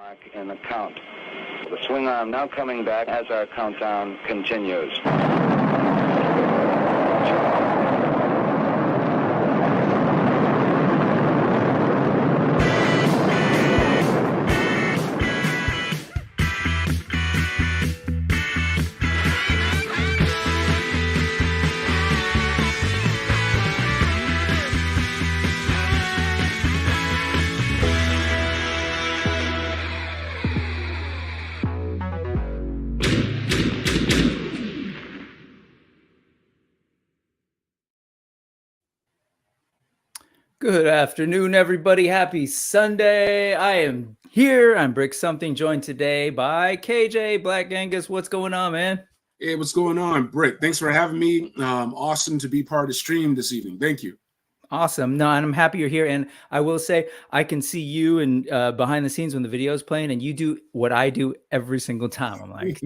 Mark in the count. The swing arm now coming back as our countdown continues. Good afternoon, everybody. Happy Sunday. I am here. I'm Brick Something, joined today by KJ, Black Genghis. What's going on, man? Hey, what's going on, Brick? Thanks for having me. Awesome to be part of the stream this evening. Thank you. Awesome. No, and I'm happy you're here. And I will say, I can see you and behind the scenes when the video is playing, and you do what I do every single time. I'm like,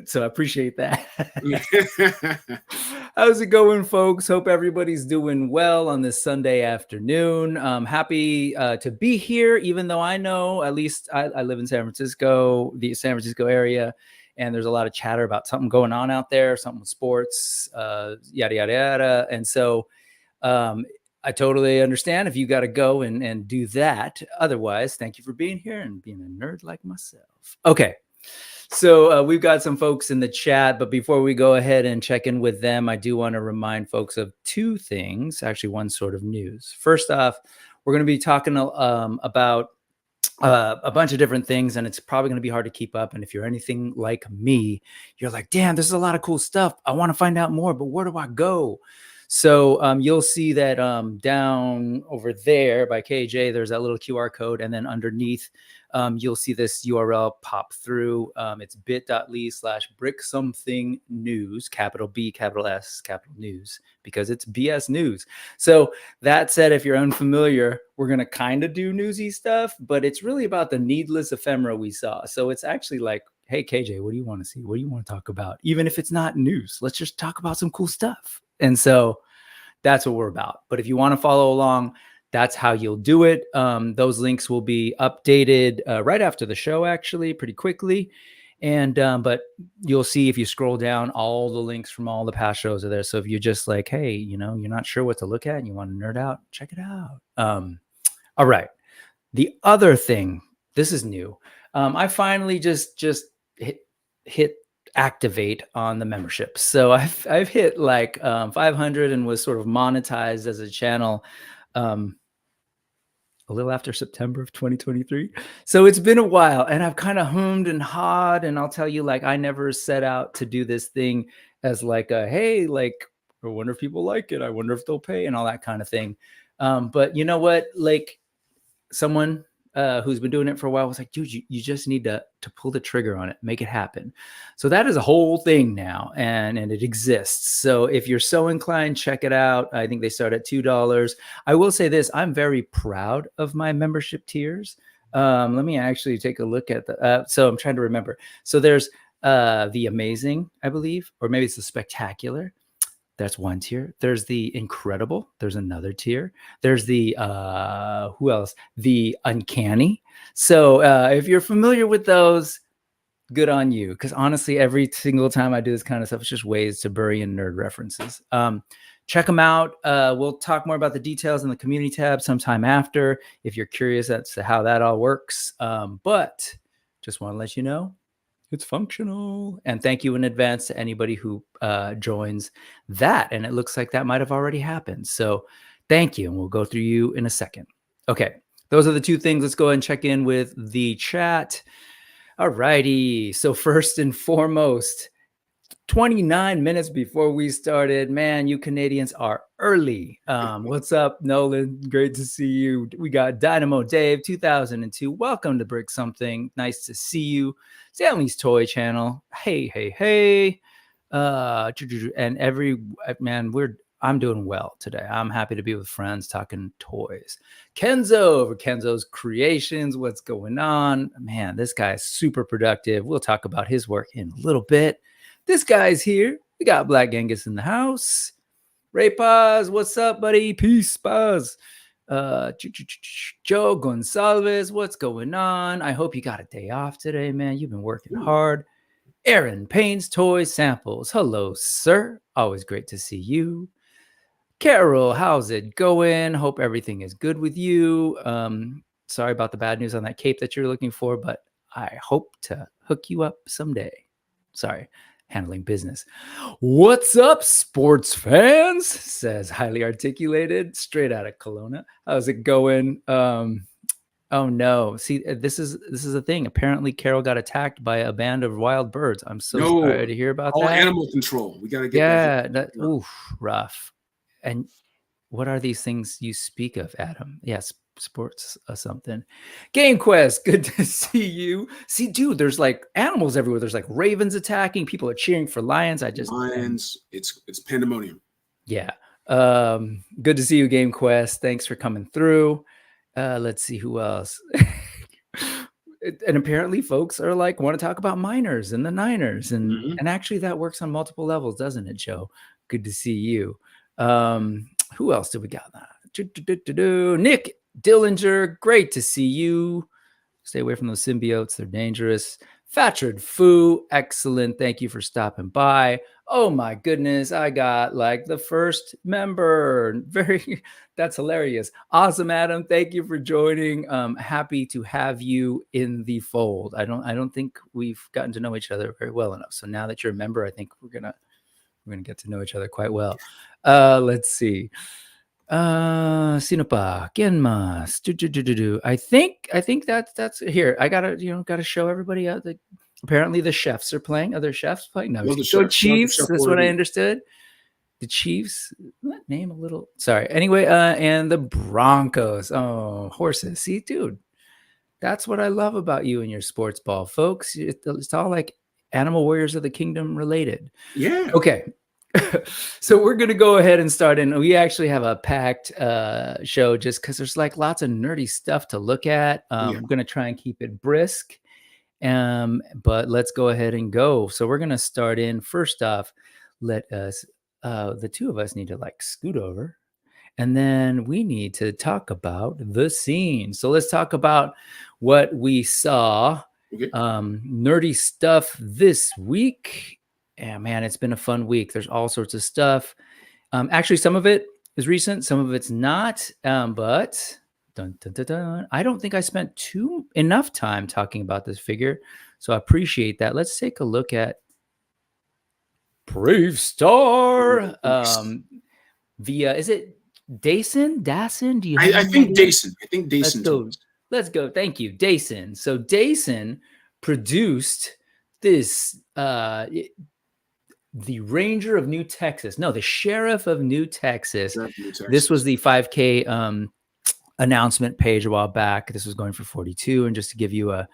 so I appreciate that. How's it going, folks? Hope everybody's doing well on this Sunday afternoon. Happy to be here, even though I know, at least I live in San Francisco, the San Francisco area, and there's a lot of chatter about something going on out there, something with sports, yada, yada, yada. And so I totally understand if you got to go and do that. Otherwise, thank you for being here and being a nerd like myself. Okay. So we've got some folks in the chat, but before we go ahead and check in with them, I do want to remind folks of two things, actually one sort of news. First off, we're going to be talking about a bunch of different things, and it's probably going to be hard to keep up. And if you're anything like me, you're like, damn, this is a lot of cool stuff. I want to find out more, but where do I go? So you'll see that down over there by KJ, there's that little QR code. And then underneath, you'll see this URL pop through. It's bit.ly/Brick Something News, capital B, capital S, capital News, because it's BS News. So that said, if you're unfamiliar, we're going to kind of do newsy stuff, but it's really about the needless ephemera we saw. So it's actually like, hey, KJ, what do you want to see? What do you want to talk about? Even if it's not news, let's just talk about some cool stuff. And so that's what we're about. But if you want to follow along, that's how you'll do it. Those links will be updated right after the show, actually, pretty quickly. And but you'll see if you scroll down, all the links from all the past shows are there. So if you're just like, hey, you know, you're not sure what to look at and you want to nerd out, check it out. All right. The other thing, this is new. I finally just hit activate on the membership. So I've hit like 500 and was sort of monetized as a channel a little after September of 2023. So it's been a while, and I've kind of hummed and hawed, and I'll tell you, like, I never set out to do this thing as like a, hey, like, I wonder if people like it. I wonder if they'll pay and all that kind of thing. But you know what? Like, someone who's been doing it for a while was like, dude, you just need to pull the trigger on it, make it happen. So that is a whole thing now, and it exists. So if you're so inclined, check it out. I think they start at $2. I will say this, I'm very proud of my membership tiers. Let me actually take a look at the, so I'm trying to remember. So there's the amazing, I believe, or maybe it's the spectacular. That's one tier. There's the incredible. There's another tier. There's the, who else? The uncanny. So if you're familiar with those, good on you. Because honestly, every single time I do this kind of stuff, it's just ways to bury in nerd references. Check them out. We'll talk more about the details in the community tab sometime after, if you're curious as to how that all works. But just want to let you know, it's functional. And thank you in advance to anybody who joins that. And it looks like that might have already happened. So thank you. And we'll go through you in a second. Okay. Those are the two things. Let's go ahead and check in with the chat. All righty. So first and foremost, 29 minutes before we started, man, you Canadians are early. What's up, Nolan? Great to see you. We got Dynamo Dave 2002. Welcome to Brick Something. Nice to see you. Stanley's Toy Channel. Hey. And I'm doing well today. I'm happy to be with friends talking toys. Kenzo over Kenzo's Creations. What's going on? Man, this guy is super productive. We'll talk about his work in a little bit. This guy's here. We got Black Genghis in the house. Ray Paz, what's up, buddy? Peace, Paz. Joe Gonsalves, what's going on? I hope you got a day off today, man. You've been working hard. Aaron Payne's Toy Samples. Hello, sir. Always great to see you. Carol, how's it going? Hope everything is good with you. Sorry about the bad news on that cape that you're looking for, but I hope to hook you up someday. Sorry, handling business. What's up, sports fans? Says highly articulated, straight out of Kelowna. How's it going? Oh no! See, this is a thing. Apparently, Carol got attacked by a band of wild birds. I'm so sorry to hear about all that. Animal control. We got to get that. Oof, rough. And what are these things you speak of, Adam? Yes, sports something. Game Quest, good to see you. See, dude, there's like animals everywhere. There's like ravens attacking. People are cheering for lions. Lions. It's pandemonium. Yeah. Good to see you, Game Quest. Thanks for coming through. Let's see who else. And apparently folks are like, want to talk about miners and the Niners. And actually that works on multiple levels, doesn't it, Joe? Good to see you. Who else did we got? Nick Dillinger, great to see you. Stay away from those symbiotes. They're dangerous. Fatrid Foo, excellent. Thank you for stopping by. Oh my goodness, I got like the first member. That's hilarious. Awesome, Adam. Thank you for joining. Happy to have you in the fold. I don't think we've gotten to know each other very well enough. So now that you're a member, I think we're gonna get to know each other quite well. Let's see. Sinapa, Genmas. I think that's here. I gotta show everybody out that apparently the chefs are playing. Other chefs playing. No, go Chiefs. That's what I understood. The Chiefs. Name a little. Sorry. Anyway, and the Broncos. Oh, horses. See, dude, that's what I love about you and your sports ball, folks. It's all like Animal Warriors of the Kingdom related. Yeah. Okay. So we're going to go ahead and start in. We actually have a packed show just because there's like lots of nerdy stuff to look at. I'm going to try and keep it brisk. But let's go ahead and go. So we're going to start in. First off, let us, the two of us need to like scoot over. And then we need to talk about the scene. So let's talk about what we saw. Okay. Nerdy stuff this week. Yeah, man, it's been a fun week. There's all sorts of stuff. Actually, some of it is recent, some of it's not. But I don't think I spent enough time talking about this figure. So I appreciate that. Let's take a look at Brave Star. Via, is it Dason? Do you have I think Dason. I think Dason. Let's go. Thank you, Dason. So Dason produced this the Ranger of New Texas. No, the Sheriff of New Texas. This was the 5K announcement page a while back. This was going for 42. And just to give you a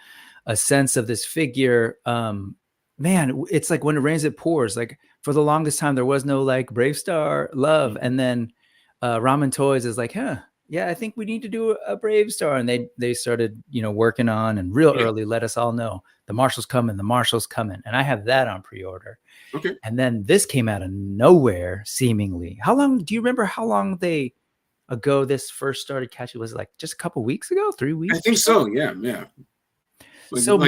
sense of this figure, man, it's like when it rains, it pours. Like for the longest time, there was no like Brave Star love. And then Ramen Toys is like, yeah, I think we need to do a Brave Star. And they started, working on and early let us all know the Marshall's coming. And I have that on pre-order. Okay. And then this came out of nowhere, seemingly. Do you remember how long ago this first started catching? Was it like just a couple weeks ago, 3 weeks? I think so. Yeah. So but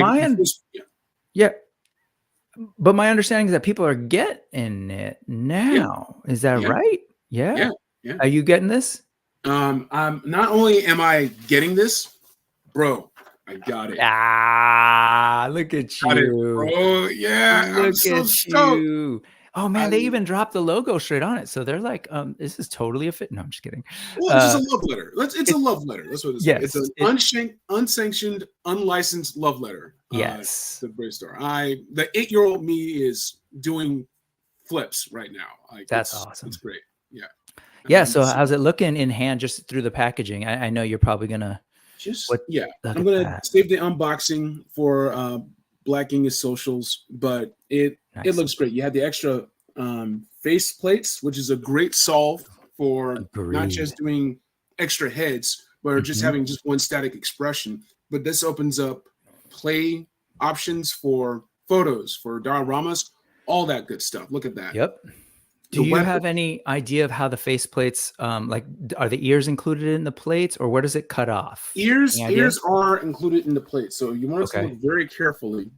my understanding is that people are getting it now. Yeah. Is that right? Yeah. Are you getting this? Not only am I getting this, bro, I got it. Look at you. Got it, bro. Yeah. Look I'm so at stoked. You. Oh man, they even dropped the logo straight on it. So they're like, this is totally a fit. No, I'm just kidding. Well, it's just a love letter. It's a love letter. That's what it is. Yes, it's an unsanctioned, unlicensed love letter. Yes. The Brave Star. The 8-year-old me is doing flips right now. Like that's awesome. It's great. Yeah. Yeah. So how's it looking in hand just through the packaging? I know you're probably gonna I'm gonna save the unboxing for Black Genghis socials, but it looks great. You have the extra face plates, which is a great solve for not just doing extra heads, but just having just one static expression. But this opens up play options for photos, for dioramas, all that good stuff. Look at that. Yep. Do you have any idea of how the faceplates, like, are the ears included in the plates, or where does it cut off? Ears are included in the plate, so you want to look very carefully.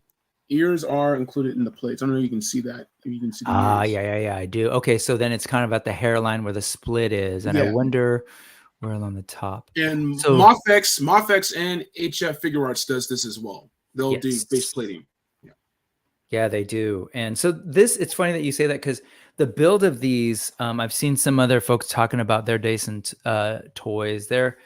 Ears are included in the plates. I don't know if you can see that. If you can see the ears. Yeah, I do. Okay, so then it's kind of at the hairline where the split is, and I wonder where along the top. And so, Mofex and HF Figure Arts does this as well. They'll do face plating. Yeah, they do. And so it's funny that you say that, because the build of these, I've seen some other folks talking about their Dyson toys. They're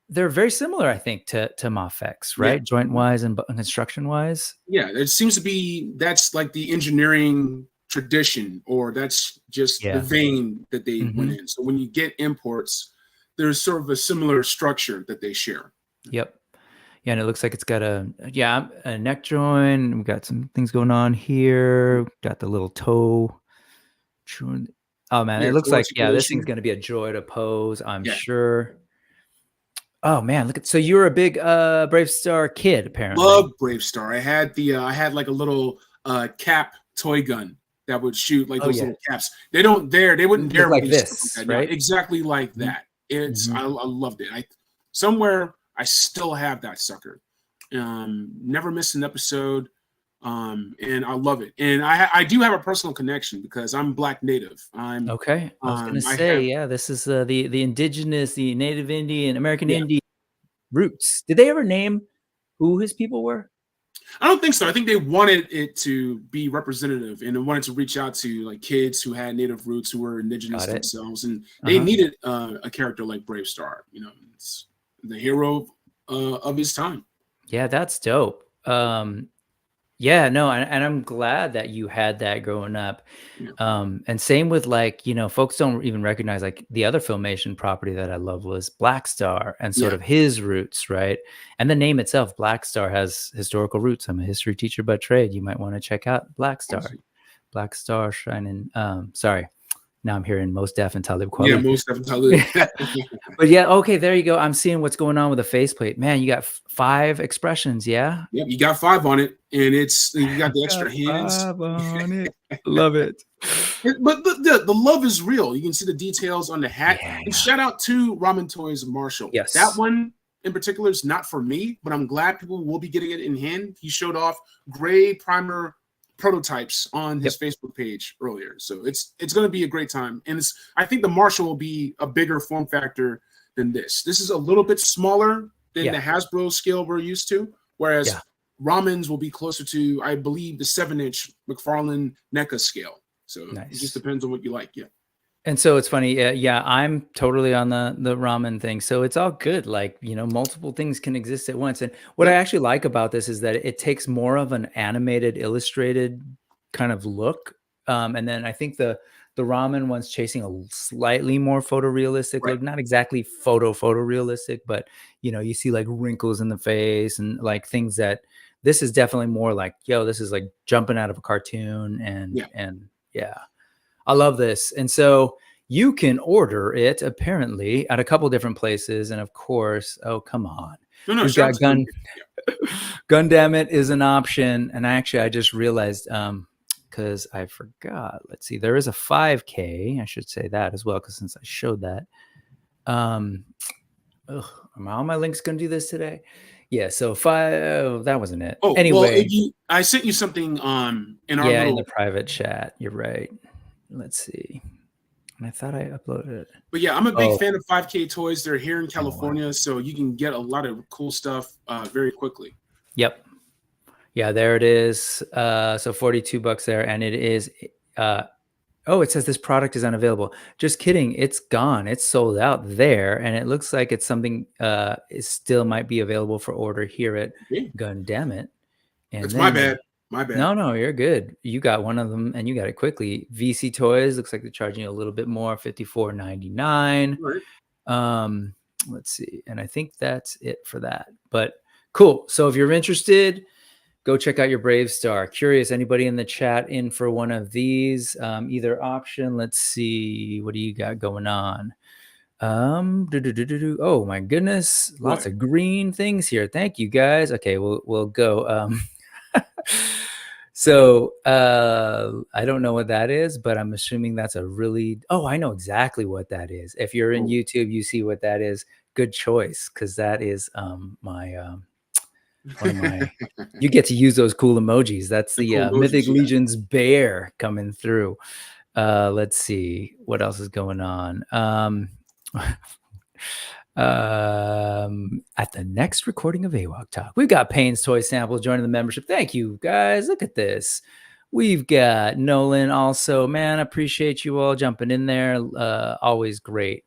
very similar, I think, to Mofex, right? Joint wise and construction wise. Yeah, it seems to be that's like the engineering tradition, or that's just the vein that they went in. So when you get imports, there's sort of a similar structure that they share. Yep. Yeah, and it looks like it's got a neck joint. We've got some things going on here. Got the little toe. Oh man, it looks like this thing's gonna be a joy to pose, I'm sure. Oh man, look at, so you were a big Brave Star kid, apparently. Love Brave Star. I had like a little cap toy gun that would shoot like those little caps. They wouldn't dare like this, right? Exactly like that. It's I loved it. I still have that sucker. Never missed an episode. And I love it. And I do have a personal connection because I'm Black Native. I'm okay. I was gonna say, this is the indigenous, the Native Indian, American Indian roots. Did they ever name who his people were? I don't think so. I think they wanted it to be representative, and they wanted to reach out to like kids who had Native roots, who were indigenous themselves, and they needed a character like Brave Star. You know, it's the hero of his time. Yeah, that's dope. Yeah, no, and I'm glad that you had that growing up. And same with, like, folks don't even recognize, like, the other Filmation property that I love was Black Star and sort of his roots, right? And the name itself, Black Star, has historical roots. I'm a history teacher by trade. You might want to check out Black Star. Black Star shining. Sorry. Now I'm hearing Most Def and Talib Kweli. Yeah, Most Def and Talib. But yeah, okay, there you go. I'm seeing what's going on with the faceplate. Man, you got 5 expressions, yeah? Yep, you got 5 on it, and you got the extra hands. 5 on it. Love it. But the love is real. You can see the details on the hat. Yeah. And shout out to Ramen Toys Marshall. Yes. That one in particular is not for me, but I'm glad people will be getting it in hand. He showed off gray primer prototypes on his Facebook page earlier, so it's going to be a great time. And I think the Marshall will be a bigger form factor than this. This is a little bit smaller than the Hasbro scale we're used to, whereas Ramen's will be closer to, I believe, the 7-inch McFarlane NECA scale. So it just depends on what you like. And so it's funny. I'm totally on the ramen thing. So it's all good. Like, multiple things can exist at once. And what I actually like about this is that it takes more of an animated, illustrated kind of look. And then I think the ramen one's chasing a slightly more photorealistic look, not exactly photorealistic, but you see like wrinkles in the face and like things that this is definitely more like, this is like jumping out of a cartoon. And I love this. And so you can order it apparently at a couple different places. And of course, oh, come on. We've got Gundam It is an option. And I just realized, because I forgot, let's see, there is a 5K. I should say that as well, because since I showed that. Are all my links going to do this today? Yeah, so 5, that wasn't it. Oh, anyway. Well, I sent you something in our in the private chat. You're right. Let's see. And I thought I uploaded it. But yeah, I'm a big fan of 5K toys. They're here in California, so you can get a lot of cool stuff very quickly. Yep. Yeah, there it is. So $42 there, and it is. It says this product is unavailable. Just kidding. It's gone. It's sold out there, and it looks like it's something. It still might be available for order here at Gundam It. And it's my bad. My bad. No, you're good. You got one of them and you got it quickly. VC Toys looks like they're charging you a little bit more, $54.99. Right. Let's see. And I think that's it for that. But cool. So if you're interested, go check out your Brave Star. Curious, anybody in the chat in for one of these? Either option. Let's see. What do you got going on? Oh my goodness. Lots of green things here. Thank you guys. Okay, we'll go. So I don't know what that is, but I'm assuming that's a really, I know exactly what that is. If you're in YouTube, you see what that is. Good choice, because that is one of my, you get to use those cool emojis. That's the cool emojis, Mythic Legion's bear coming through. Let's see what else is going on. At the next recording of AWOC Talk, we've got Payne's Toy Samples joining the membership. Thank you, guys. Look at this. We've got Nolan also. Man, appreciate you all jumping in there. Always great.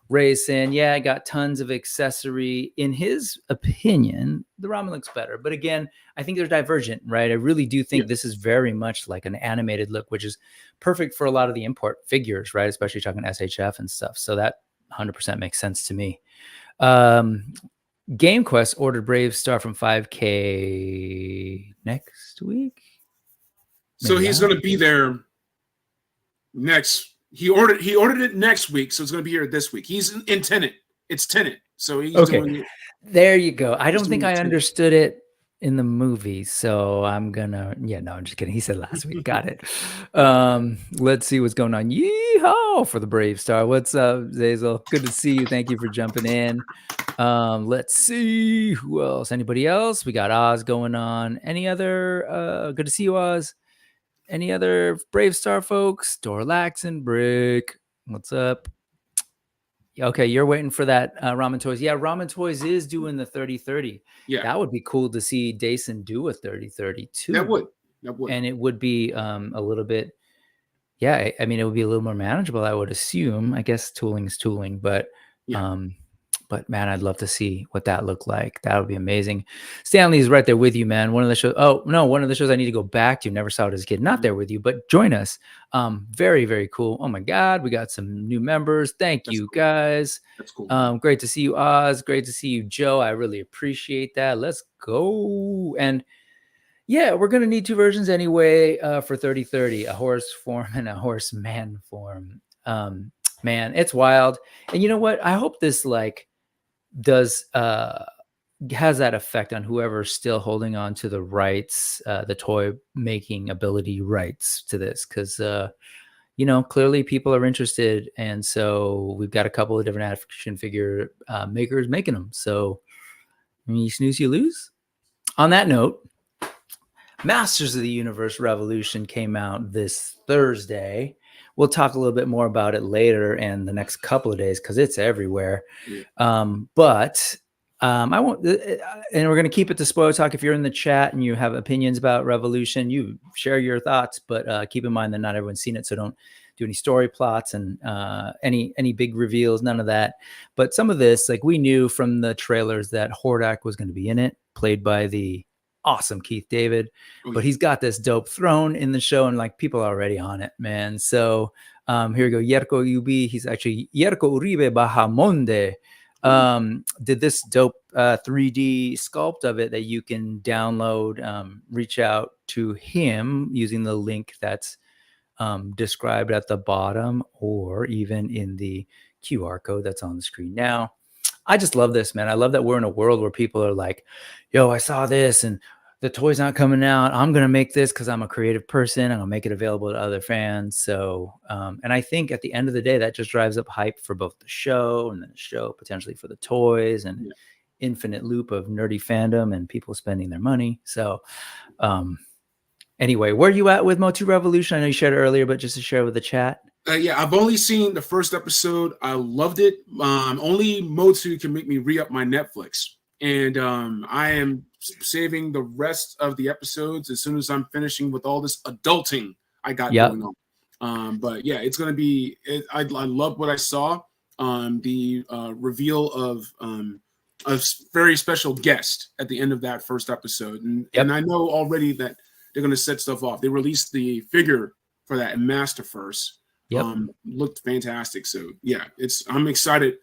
Ray saying, yeah, I got tons of accessory. In his opinion, the ramen looks better. But again, I think they're divergent, right? I really do think this is very much like an animated look, which is perfect for a lot of the import figures, right? Especially talking SHF and stuff. So that 100% makes sense to me. Game Quest ordered Brave Star from 5K next week. So he's going to be there next. He ordered it next week, so it's going to be here this week. He's in Tenet. It's Tenet, so he's doing it. There you go. I don't think I understood it in the movie, so I'm gonna. Yeah, no, I'm just kidding. He said last week. Got it. Let's see what's going on. Yeehaw for the Brave Star. What's up, Zazel? Good to see you. Thank you for jumping in. Let's see who else. Anybody else? We got Oz going on. Any other? Good to see you, Oz. Any other Brave Star folks? Dorlax and Brick. What's up? Okay, you're waiting for that Ramen Toys. Yeah, Ramen Toys is doing the 30-30. Yeah, that would be cool to see Dason do a 30-30 too. That would. And it would be a little bit. Yeah, I mean, it would be a little more manageable, I would assume. I guess tooling is tooling, but man, I'd love to see what that looked like. That would be amazing. Stanley's right there with you, man. One of the shows. Oh no, one of the shows I need to go back to. Never saw it as a kid. Not there with you, but join us. Very, very cool. Oh my God, we got some new members. Thank you, guys. That's cool. Great to see you, Oz. Great to see you, Joe. I really appreciate that. Let's go. And yeah, we're gonna need two versions anyway for 30-30, a horse form and a horseman form. Man, it's wild. And you know what? I hope this does has that effect on whoever's still holding on to the rights, the toy making ability rights to this, because clearly people are interested, and so we've got a couple of different action figure makers making them. So you snooze, you lose. On that note, Masters of the Universe Revolution came out this Thursday. We'll talk a little bit more about it later and the next couple of days because it's everywhere. But I won't, and we're going to keep it to Spoiler Talk. If you're in the chat and you have opinions about Revolution, you share your thoughts, but keep in mind that not everyone's seen it, so don't do any story plots and any big reveals, none of that. But some of this, like we knew from the trailers that Hordak was going to be in it, played by the awesome Keith David, but he's got this dope throne in the show, and like people are already on it, man. So here we go. Yerko Ub, he's actually Yerko Uribe Bahamonde. Did this dope 3D sculpt of it that you can download. Reach out to him using the link that's described at the bottom or even in the QR code that's on the screen now. I just love this, man. I love that we're in a world where people are like, yo, I saw this and the toy's not coming out. I'm going to make this because I'm a creative person. I'm going to make it available to other fans. So, and I think at the end of the day, that just drives up hype for both the show and then the show potentially for the toys and infinite loop of nerdy fandom and people spending their money. So, anyway, where are you at with Motu Revolution? I know you shared it earlier, but just to share with the chat. Yeah, I've only seen the first episode. I loved it. Only Motu can make me re-up my Netflix. And I am saving the rest of the episodes as soon as I'm finishing with all this adulting I got going on. But yeah, it's going to be I love what I saw. The reveal of a very special guest at the end of that first episode. And I know already that they're going to set stuff off. They released the figure for that in Masterverse. Looked fantastic. So yeah, I'm excited,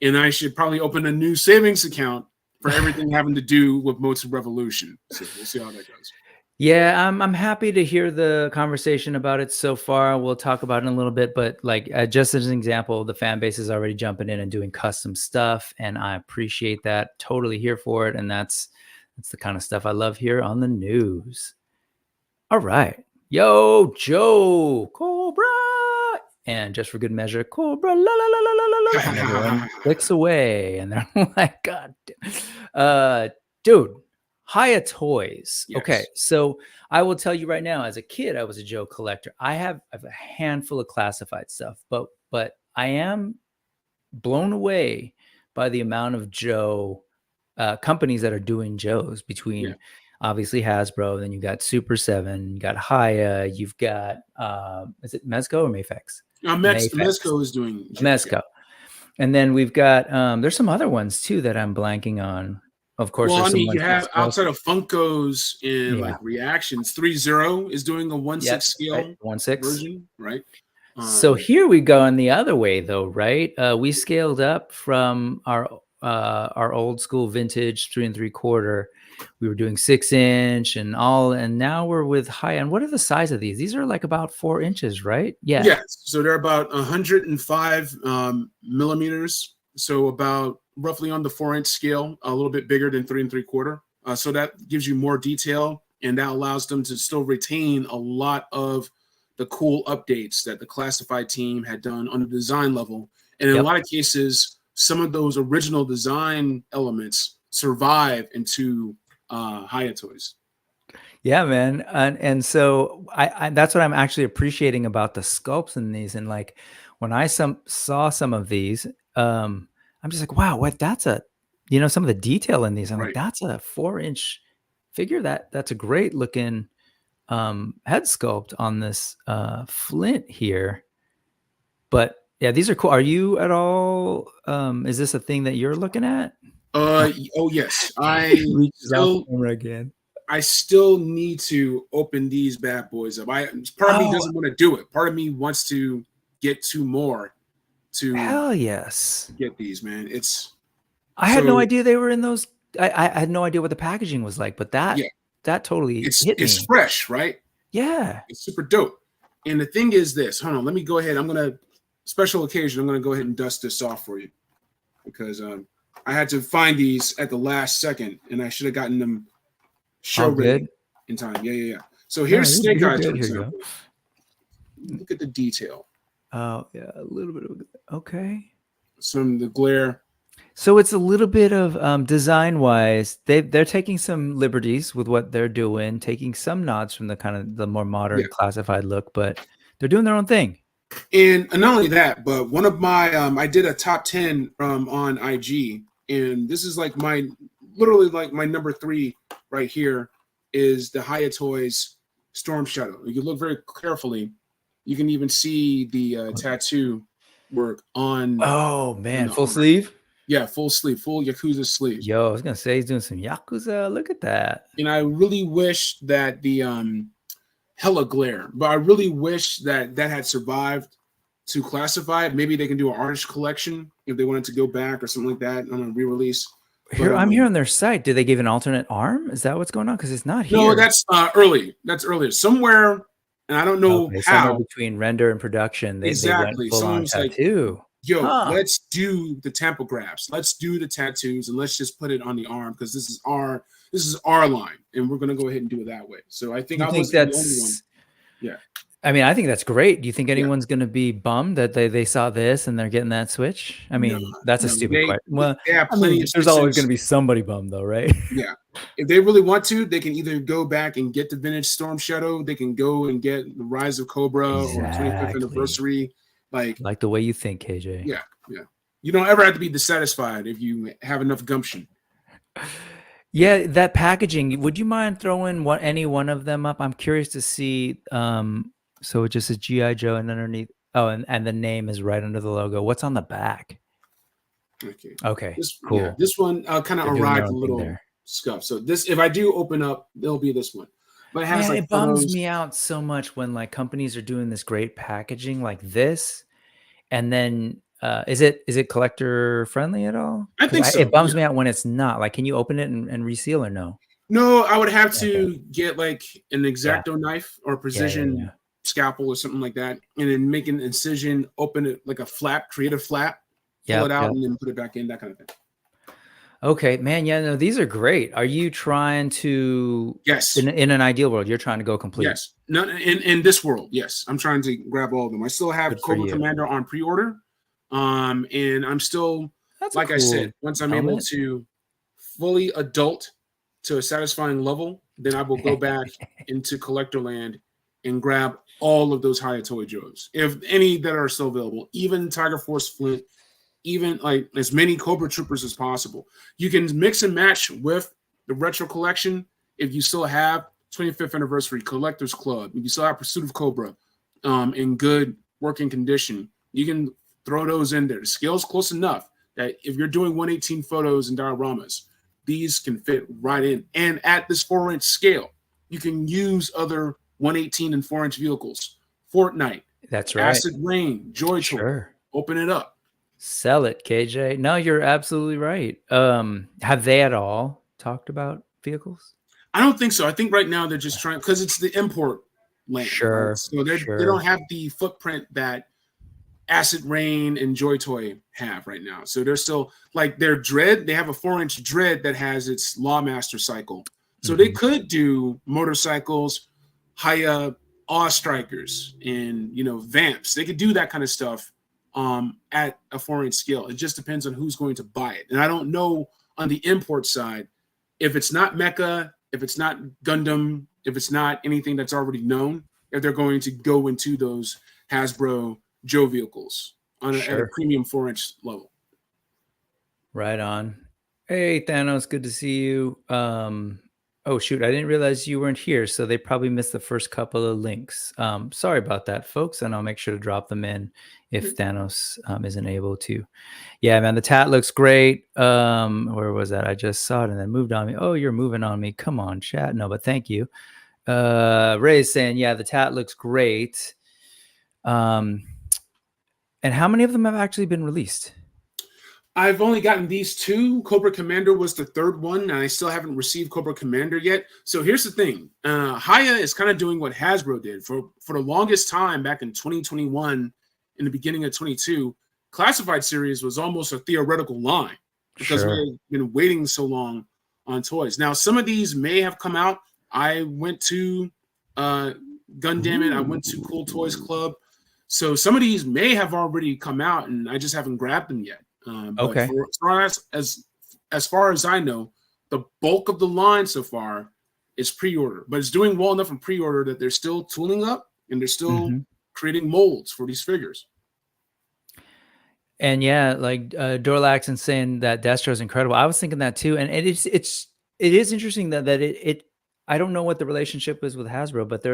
and I should probably open a new savings account for everything having to do with Motu Revolution. So we'll see how that goes. Yeah, I'm happy to hear the conversation about it so far. We'll talk about it in a little bit, but like just as an example, the fan base is already jumping in and doing custom stuff, and I appreciate that. Totally here for it, and that's the kind of stuff I love here on the news. All right. Yo, Joe, Cobra. And just for good measure, Cobra, la la la la la la la. And everyone clicks away. And they're like, God. Dude, Hiya Toys. Yes. Okay. So I will tell you right now, as a kid, I was a Joe collector. I have a handful of classified stuff, but I am blown away by the amount of Joe companies that are doing Joes between obviously Hasbro, then you got Super 7, you got Hiya, you've got is it Mezco or Mafex? Mezco is doing Mezco. And then we've got there's some other ones too that I'm blanking on. Of course, well, there's I mean, some you have outside of Funkos and like Reactions, 3-0 is doing a 1/6 scale right? 1/6 version, right? So here we go in the other way, though, right? We scaled up from our old school vintage 3 3/4. We were doing 6-inch and now we're with high end. What are the size of these? These are like about 4 inches, right? Yeah. Yes. So they're about 105 millimeters. So about roughly on the 4-inch scale, a little bit bigger than 3 3/4. So that gives you more detail, and that allows them to still retain a lot of the cool updates that the classified team had done on the design level. And in a lot of cases, some of those original design elements survive into Hiya Toys. Yeah, man. And so I that's what I'm actually appreciating about the sculpts in these. And like when I saw some of these, I'm just like, wow, what that's some of the detail in these. I'm like, that's a 4-inch figure. That's a great looking head sculpt on this Flint here. But yeah, these are cool. Are you at all is this a thing that you're looking at? Oh yes. I still need to open these bad boys up. Part of me doesn't want to do it. Part of me wants to get 2 more to hell yes get these, man. I had no idea they were in those. I had no idea what the packaging was like, but that totally hit me. It's fresh, right? Yeah. It's super dope. And the thing is this, hold on, let me go ahead. Special occasion, I'm going to go ahead and dust this off for you because I had to find these at the last second and I should have gotten them show ready in time. Yeah. So here's Snake Eyes, for example. Look at the detail. Oh, yeah, a little bit of okay. Some of the glare. So it's a little bit of design-wise, they're taking some liberties with what they're doing, taking some nods from the kind of the more modern classified look, but they're doing their own thing. And not only that, but one of my I did a top 10 on IG, and this is like literally like my number 3 right here is the Hiya Toys Storm Shadow. You can look very carefully. You can even see the tattoo work on. Oh man, full sleeve. Yeah, full sleeve, full Yakuza sleeve. Yo, I was gonna say he's doing some Yakuza. Look at that. And I really wish that the hella glare, but I really wish that had survived to classify it. Maybe they can do an artist collection if they wanted to go back or something like that on a re-release. Here, I'm here on their site. Did they give an alternate arm? Is that what's going on? Because it's not here. No, that's early. That's earlier. somewhere, and I don't know how. Somewhere between render and production, they went full on tattoo. Let's do the tampographics. Let's do the tattoos, and let's just put it on the arm because this is our line, and we're gonna go ahead and do it that way. So I think I was the only one. Yeah. I mean, I think that's great. Do you think anyone's going to be bummed that they saw this and they're getting that switch? I mean, that's a stupid question. Well, there's always going to be somebody bummed though, right? Yeah. If they really want to, they can either go back and get the vintage Storm Shadow. They can go and get the Rise of Cobra or 25th anniversary. Like the way you think, KJ. Yeah. You don't ever have to be dissatisfied if you have enough gumption. Yeah, that packaging. Would you mind throwing any one of them up? I'm curious to see. So it just says G.I. Joe, and underneath, and the name is right under the logo. What's on the back? Okay, cool. Yeah, this one kind of arrived a little scuff. So this, if I do open up, it'll be this one. But it has it bums me out so much when like companies are doing this great packaging like this, and then is it collector friendly at all? I think so. It bums me out when it's not. Like, can you open it and reseal or no? No, I would have to get like an X-Acto knife or precision scalpel or something like that, and then make an incision, open it like a flap, create a flap, pull it out, and then put it back in, that kind of thing. Okay, man. Yeah, no, these are great. Are you trying to? Yes. In an ideal world, you're trying to go complete. Yes. No, in this world, yes. I'm trying to grab all of them. I still have Cobra Commander on pre-order. And I'm still, That's like cool I said, once I'm able to fully adult to a satisfying level, then I will go back into collector land and grab all of those Hayatoy Joes, if any that are still available, even Tiger Force Flint, even like as many Cobra Troopers as possible. You can mix and match with the retro collection if you still have 25th Anniversary Collectors Club, if you still have Pursuit of Cobra in good working condition, you can throw those in there. The scale's close enough that if you're doing 118 photos and dioramas, these can fit right in. And at this 4-inch scale, you can use other 118 and 4-inch vehicles. Fortnite. That's right. Acid Rain, Joy Toy. Open it up. Sell it, KJ. No, you're absolutely right. Have they at all talked about vehicles? I don't think so. I think right now they're just trying, because it's the import lane. Sure. Right? So they don't have the footprint that Acid Rain and Joy Toy have right now. So they're still like their Dread. They have a 4-inch Dread that has its Lawmaster cycle. So they could do motorcycles, Haya Awe Strikers, and Vamps. They could do that kind of stuff at a 4-inch scale. It just depends on who's going to buy it. And I don't know on the import side if it's not Mecha, if it's not Gundam, if it's not anything that's already known, if they're going to go into those Hasbro Joe vehicles on at a premium 4-inch level. Right on. Hey, Thanos, good to see you. Oh, shoot, I didn't realize you weren't here, so they probably missed the first couple of links. Sorry about that, folks, and I'll make sure to drop them in if Thanos isn't able to. Yeah, man, the tat looks great. Where was that? I just saw it and then moved on me. Oh, you're moving on me. Come on, chat. No, but thank you. Ray's saying, yeah, the tat looks great. And how many of them have actually been released? I've only gotten these 2. Cobra Commander was the 3rd one, and I still haven't received Cobra Commander yet. So here's the thing. Haya is kind of doing what Hasbro did. For the longest time back in 2021, in the beginning of 22, Classified series was almost a theoretical line because we've been waiting so long on toys. Now, some of these may have come out. I went to Gundam, I went to Cool Toys Club. So some of these may have already come out, and I just haven't grabbed them yet. But as far as I know, the bulk of the line so far is pre-order, but it's doing well enough in pre-order that they're still tooling up and they're still creating molds for these figures. And yeah, like Dorlax and saying that Destro is incredible. I was thinking that too, and it is interesting that it I don't know what the relationship is with Hasbro, but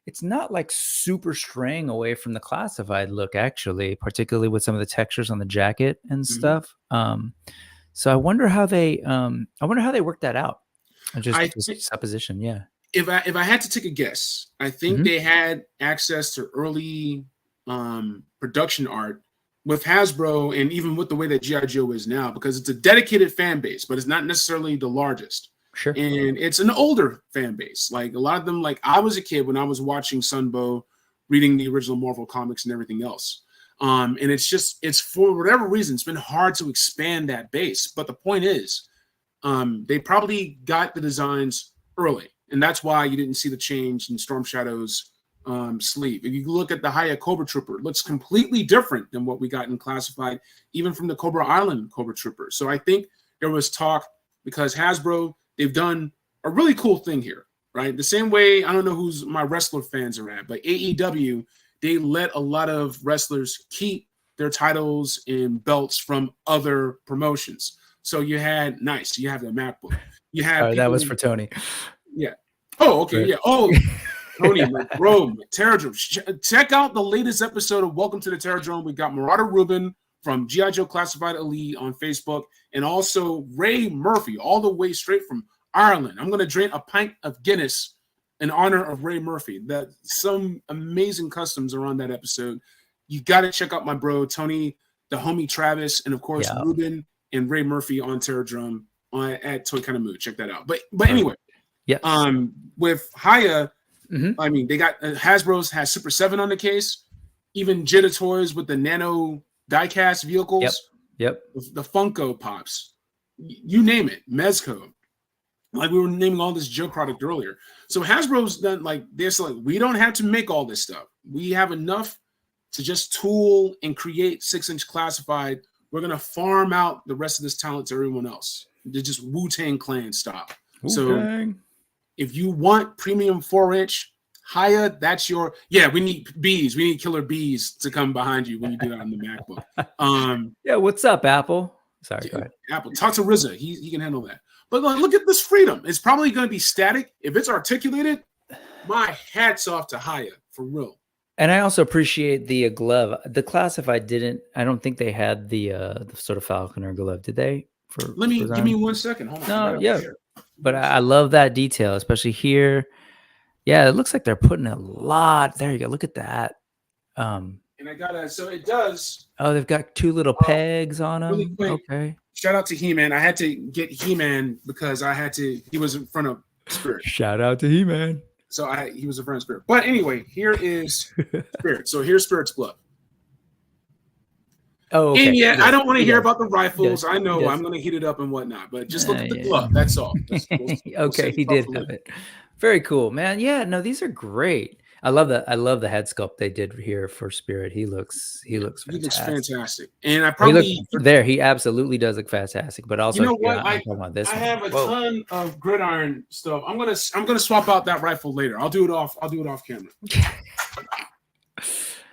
it's not like super straying away from the classified look, actually, particularly with some of the textures on the jacket and stuff. So I wonder how they worked that out. Just supposition, yeah. If I had to take a guess, I think they had access to early production art with Hasbro, and even with the way that G.I. Joe is now, because it's a dedicated fan base, but it's not necessarily the largest. Sure. And it's an older fan base. Like a lot of them, like I was a kid when I was watching Sunbow, reading the original Marvel comics and everything else. And it's for whatever reason, it's been hard to expand that base. But the point is, they probably got the designs early. And that's why you didn't see the change in Storm Shadow's sleeve. If you look at the Haya Cobra Trooper, it looks completely different than what we got in Classified, even from the Cobra Island Cobra Trooper. So I think there was talk, because Hasbro, they've done a really cool thing here, right? The same way, I don't know who's my wrestler fans are at, but AEW, they let a lot of wrestlers keep their titles and belts from other promotions. So you had, you have the MacBook. You have that was for Tony. Yeah. Oh, okay. Right. Yeah. Oh, Tony, bro, Terradrome. Check out the latest episode of Welcome to the Terradrome. We got Marauder Rubin from G.I. Joe Classified Elite on Facebook, and also Ray Murphy, all the way straight from Ireland. I'm going to drink a pint of Guinness in honor of Ray Murphy. That some amazing customs are on that episode. You got to check out my bro, Tony, the homie Travis, and of course, Ruben and Ray Murphy on Terradrome at Toy Kind of Mood. Check that out. But anyway, with Haya, I mean, they got Hasbro's has Super 7 on the case, even Jetta Toys with the Nano diecast vehicles. Yep. The Funko Pops. you name it, Mezco. Like we were naming all this junk product earlier. So Hasbro's done like this. Like we don't have to make all this stuff. We have enough to just tool and create 6-inch classified. We're gonna farm out the rest of this talent to everyone else. They're just Wu-Tang Clan style. Wu-Tang. So if you want premium 4-inch Haya, that's your we need bees. We need killer bees to come behind you when you do that on the MacBook. Yeah, what's up, Apple? Sorry, go ahead. Apple. Talk to RZA. He can handle that. But look at this freedom. It's probably going to be static. If it's articulated, my hat's off to Haya, for real. And I also appreciate the glove. The classified didn't. I don't think they had the sort of falconer glove. Did they? Give me 1 second. Hold on. No, yeah. But I love that detail, especially here. Yeah, it looks like they're putting a lot. There you go. Look at that. And I got so it does. Oh, they've got 2 little pegs on them. Really quick, okay. Shout out to He-Man. I had to get He-Man because he was in front of Spirit. Shout out to He-Man. So he was in front of Spirit. But anyway, here is Spirit. So here's Spirit's glove. Oh, okay. And I don't want to hear about the rifles. Yes. I know I'm going to heat it up and whatnot, but just look at the glove. That's all. Okay, he did have it. Very cool, man. Yeah, no, these are great. I love that. I love the head sculpt they did here for Spirit. He looks fantastic. And he absolutely does look fantastic. But also, you know what? I have a ton of gridiron stuff. I'm gonna swap out that rifle later. I'll do it off camera.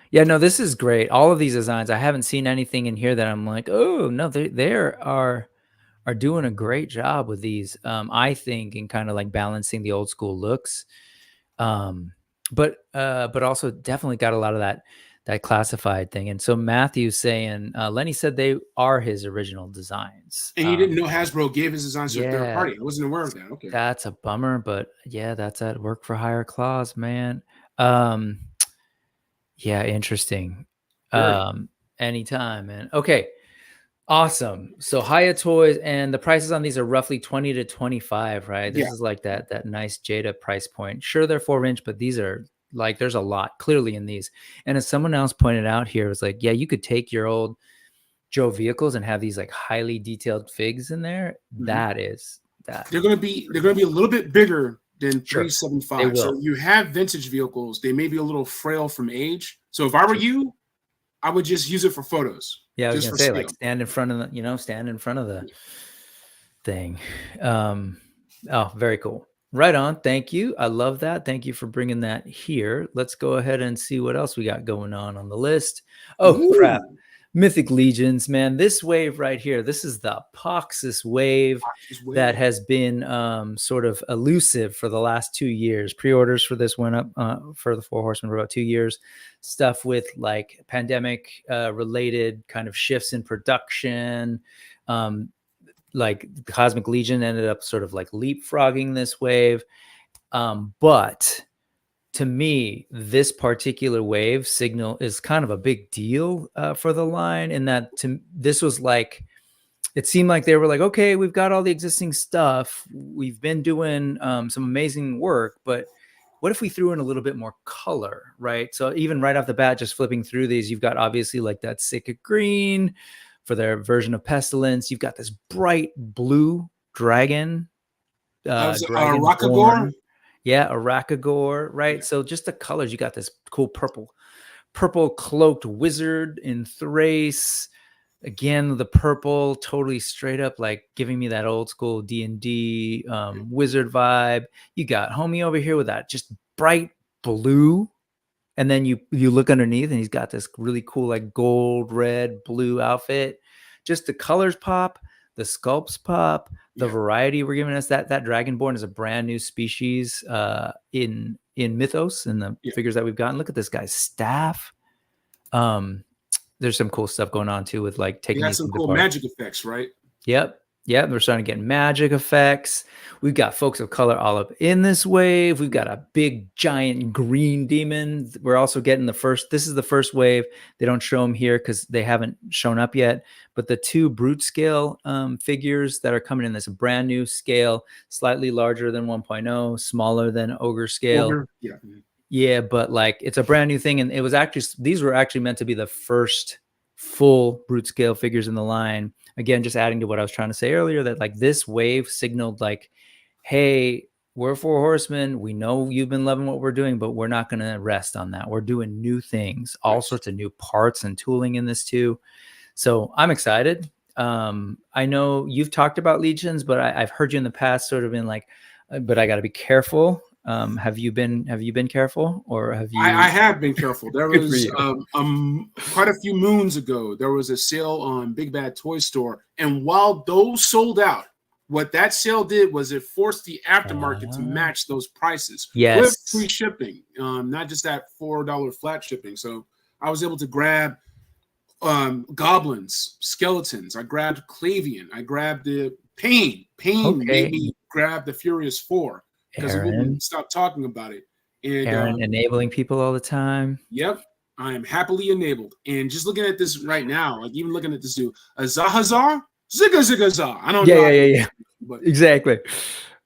Yeah, no, this is great. All of these designs, I haven't seen anything in here that I'm like, oh no, they are doing a great job with these. I think in kind of like balancing the old school looks. But also definitely got a lot of that classified thing. And so Matthew's saying, Lenny said they are his original designs. And he didn't know Hasbro gave his designs to a third party. I wasn't aware of that. Okay. That's a bummer, but yeah, that's that work for hire clause, man. Yeah, interesting. Anytime, man. Okay. Awesome. So Haya toys, and the prices on these are roughly 20 to 25, right? This is like that nice Jada price point. Sure, they're 4-inch, but these are like, there's a lot clearly in these. And as someone else pointed out here, it was like, yeah, you could take your old Joe vehicles and have these like highly detailed figs in there. Mm-hmm. That is that. They're gonna be a little bit bigger than 375. So you have vintage vehicles, they may be a little frail from age. So if I were you, I would just use it for photos. Yeah, I was gonna say, like, stand in front of the thing. Oh, very cool. Right on. Thank you. I love that. Thank you for bringing that here. Let's go ahead and see what else we got going on the list. Oh, crap. Mythic Legions, man. This wave right here, this is the Poxus wave that has been sort of elusive for the last 2 years. Pre-orders for this went up for the Four Horsemen for about 2 years. Stuff with like pandemic related kind of shifts in production. Like the Cosmic Legion ended up sort of like leapfrogging this wave. But to me, this particular wave signal is kind of a big deal for the line, in that this was like, it seemed like they were like, okay, we've got all the existing stuff. We've been doing some amazing work, but what if we threw in a little bit more color, right? So even right off the bat, just flipping through these, you've got obviously like that Sika green for their version of Pestilence. You've got this bright blue dragon. Rakagor? Yeah, Arakagor, right? Yeah. So just the colors, you got this cool purple cloaked wizard in Thrace. Again, the purple, totally straight up, like giving me that old school D&D wizard vibe. You got homie over here with that just bright blue. And then you look underneath and he's got this really cool, like gold, red, blue outfit. Just the colors pop, the sculpts pop, the variety we're giving us. That Dragonborn is a brand new species in Mythos, in the figures that we've gotten. Look at this guy's staff. There's some cool stuff going on too with like taking some cool magic effects, right? Yep. We're starting to get magic effects. We've got folks of color all up in this wave. We've got a big giant green demon. We're also getting this is the first wave. They don't show them here because they haven't shown up yet, but the 2 brute scale figures that are coming in this brand new scale, slightly larger than 1.0, smaller than ogre scale. Yeah, but like it's a brand new thing. And it was actually, these were actually meant to be the first full brute scale figures in the line. Again, just adding to what I was trying to say earlier, that like this wave signaled like, hey, we're Four Horsemen. We know you've been loving what we're doing, but we're not going to rest on that. We're doing new things, all sorts of new parts and tooling in this too. So I'm excited. I know you've talked about Legions, but I've heard you in the past sort of been like, but I got to be careful. Have you been careful, or have you? I have been careful. There was quite a few moons ago, there was a sale on Big Bad Toy Store, and while those sold out, what that sale did was it forced the aftermarket to match those prices with free shipping, not just that $4 flat shipping. So I was able to grab goblins, skeletons. I grabbed Clavian. I grabbed the Pain. Pain made me grab the Furious Four because we wouldn't stop talking about it. And Aaron enabling people all the time. Yep, I am happily enabled. And just looking at this right now, like even looking at this dude, Azahazar, Zigazigazar. I don't know. Yeah. But exactly.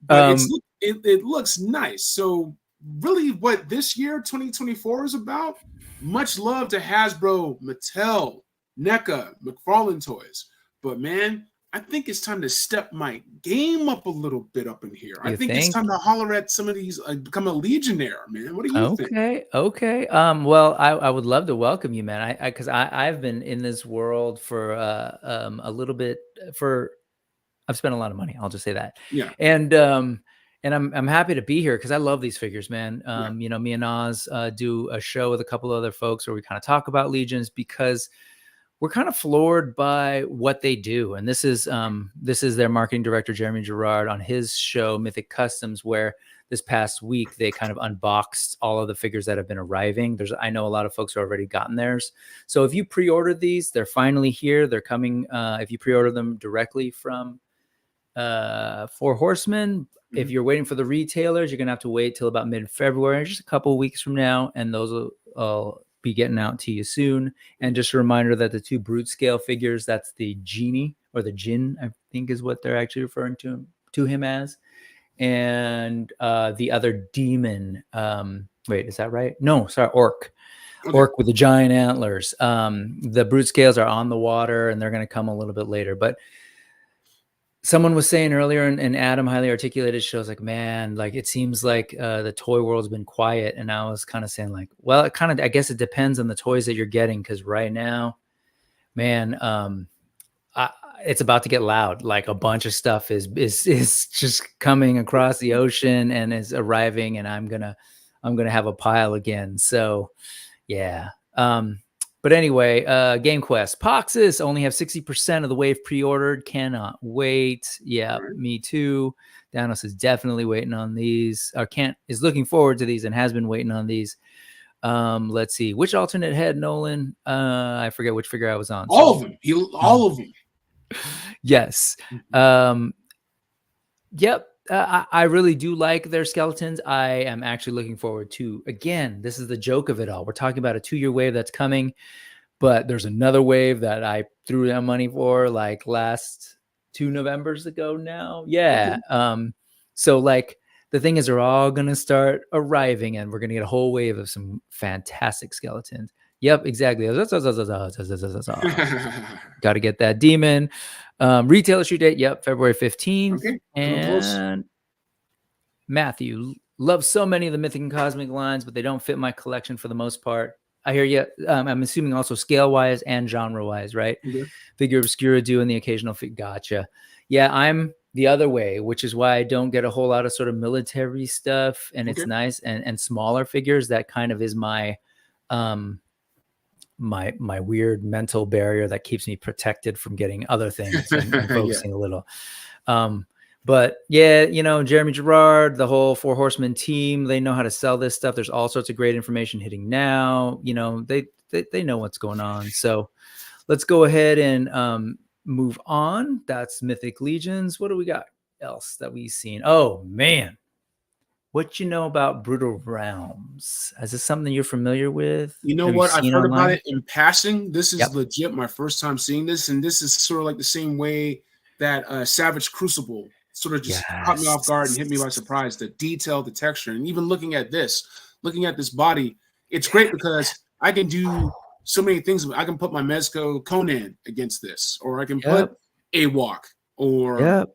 But it looks nice. So really, what this year 2024 is about? Much love to Hasbro, Mattel, NECA, McFarlane Toys. But man, I think it's time to step my game up a little bit up in here. I think it's time to holler at some of these, become a Legionnaire, man. What do you think? Okay. Well, I would love to welcome you, man. Because I've been in this world for a little bit. I've spent a lot of money. I'll just say that. Yeah. And I'm happy to be here because I love these figures, man. You know, me and Oz do a show with a couple of other folks where we kind of talk about Legions because we're kind of floored by what they do. And this is their marketing director, Jeremy Gerard, on his show, Mythic Customs, where this past week they kind of unboxed all of the figures that have been arriving. I know a lot of folks have already gotten theirs. So if you pre-ordered these, they're finally here. They're coming. If you pre-order them directly from Four Horsemen, if you're waiting for the retailers, you're going to have to wait till about mid-February, just a couple of weeks from now. And those will be getting out to you soon. And just a reminder that the two brute scale figures, that's the genie or the Jinn, I think is what they're actually referring to him as. And the other demon, wait, is that right? No, sorry, orc. Okay. Orc with the giant antlers. The brute scales are on the water and they're going to come a little bit later. But someone was saying earlier, and Adam highly articulated, shows like, man, like it seems like the toy world's been quiet. And I was kind of saying like, well, I guess it depends on the toys that you're getting. Cause right now, man, it's about to get loud. Like a bunch of stuff is just coming across the ocean and is arriving, and I'm gonna have a pile again. So yeah. But anyway, Game Quest. Poxus only have 60% of the wave pre-ordered. Cannot wait. Yeah, me too. Danos is definitely waiting on these. Is looking forward to these and has been waiting on these. Let's see. Which alternate head, Nolan? I forget which figure I was on. All of them. All of them. Yes. Yep. I really do like their skeletons. I am actually looking forward to, again, this is the joke of it all. We're talking about a 2-year wave that's coming, but there's another wave that I threw down money for like last 2 Novembers ago now. Yeah. So like the thing is, they're all going to start arriving and we're going to get a whole wave of some fantastic skeletons. Yep, exactly. Got to get that demon. Retail issue date, yep, February 15th. Okay. And Matthew, love so many of the Mythic and Cosmic lines, but they don't fit my collection for the most part. I hear you. I'm assuming also scale-wise and genre-wise, right? Mm-hmm. Figure Obscura do and the occasional gotcha. Yeah, I'm the other way, which is why I don't get a whole lot of sort of military stuff, and it's nice and smaller figures. That kind of is my my weird mental barrier that keeps me protected from getting other things and focusing a little. But yeah, you know, Jeremy Gerard, the whole Four Horsemen team, they know how to sell this stuff. There's all sorts of great information hitting now. You know, they know what's going on. So let's go ahead and move on. That's Mythic Legions. What do we got else that we've seen? Oh man. What you know about Brutal Realms? Is this something you're familiar with? You know what? I've heard about it in passing. This is legit my first time seeing this. And this is sort of like the same way that Savage Crucible sort of just caught me off guard and hit me by surprise. The detail, the texture, and even looking at this body, it's great because I can do so many things. I can put my Mezco Conan against this, or I can Yep. put AWOC or Yep.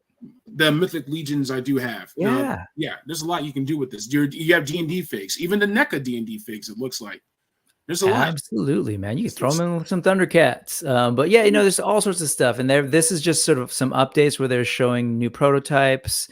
the Mythic Legions I do have. Yeah. Yeah, there's a lot you can do with this. You have D&D figs, even the NECA D&D figs, it looks like. There's a lot. Absolutely, man. You can throw them in with some Thundercats. But yeah, there's all sorts of stuff. And this is just sort of some updates where they're showing new prototypes.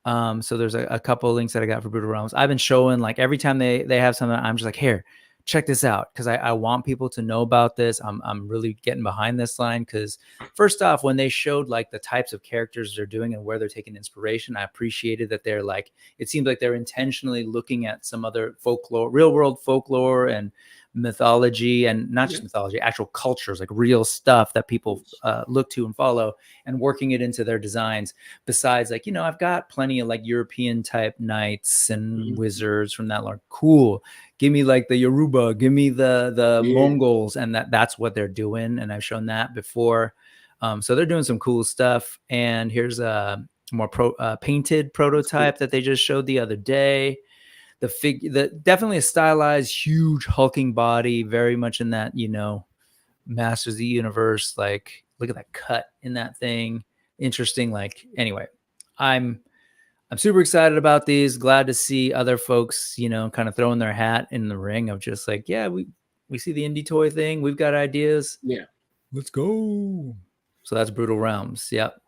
So there's a couple of links that I got for Brutal Realms. I've been showing, like, every time they have something, I'm just like, here, check this out, because I want people to know about this. I'm really getting behind this line, because first off, when they showed like the types of characters they're doing and where they're taking inspiration, I appreciated that they're like, it seems like they're intentionally looking at some other folklore, real world folklore and mythology, and not just mythology, actual cultures, like real stuff that people look to and follow, and working it into their designs. Besides, like, I've got plenty of like European type knights and wizards from that, like, cool, give me like the Yoruba, give me the Mongols, and that's what they're doing, and I've shown that before. So they're doing some cool stuff. And here's a more painted prototype that they just showed the other day. Definitely a stylized, huge hulking body, very much in that, Masters of the Universe. Like, look at that cut in that thing. Interesting. Like, anyway, I'm super excited about these. Glad to see other folks, kind of throwing their hat in the ring of just like, yeah, we see the indie toy thing. We've got ideas. Yeah. Let's go. So that's Brutal Realms. Yep.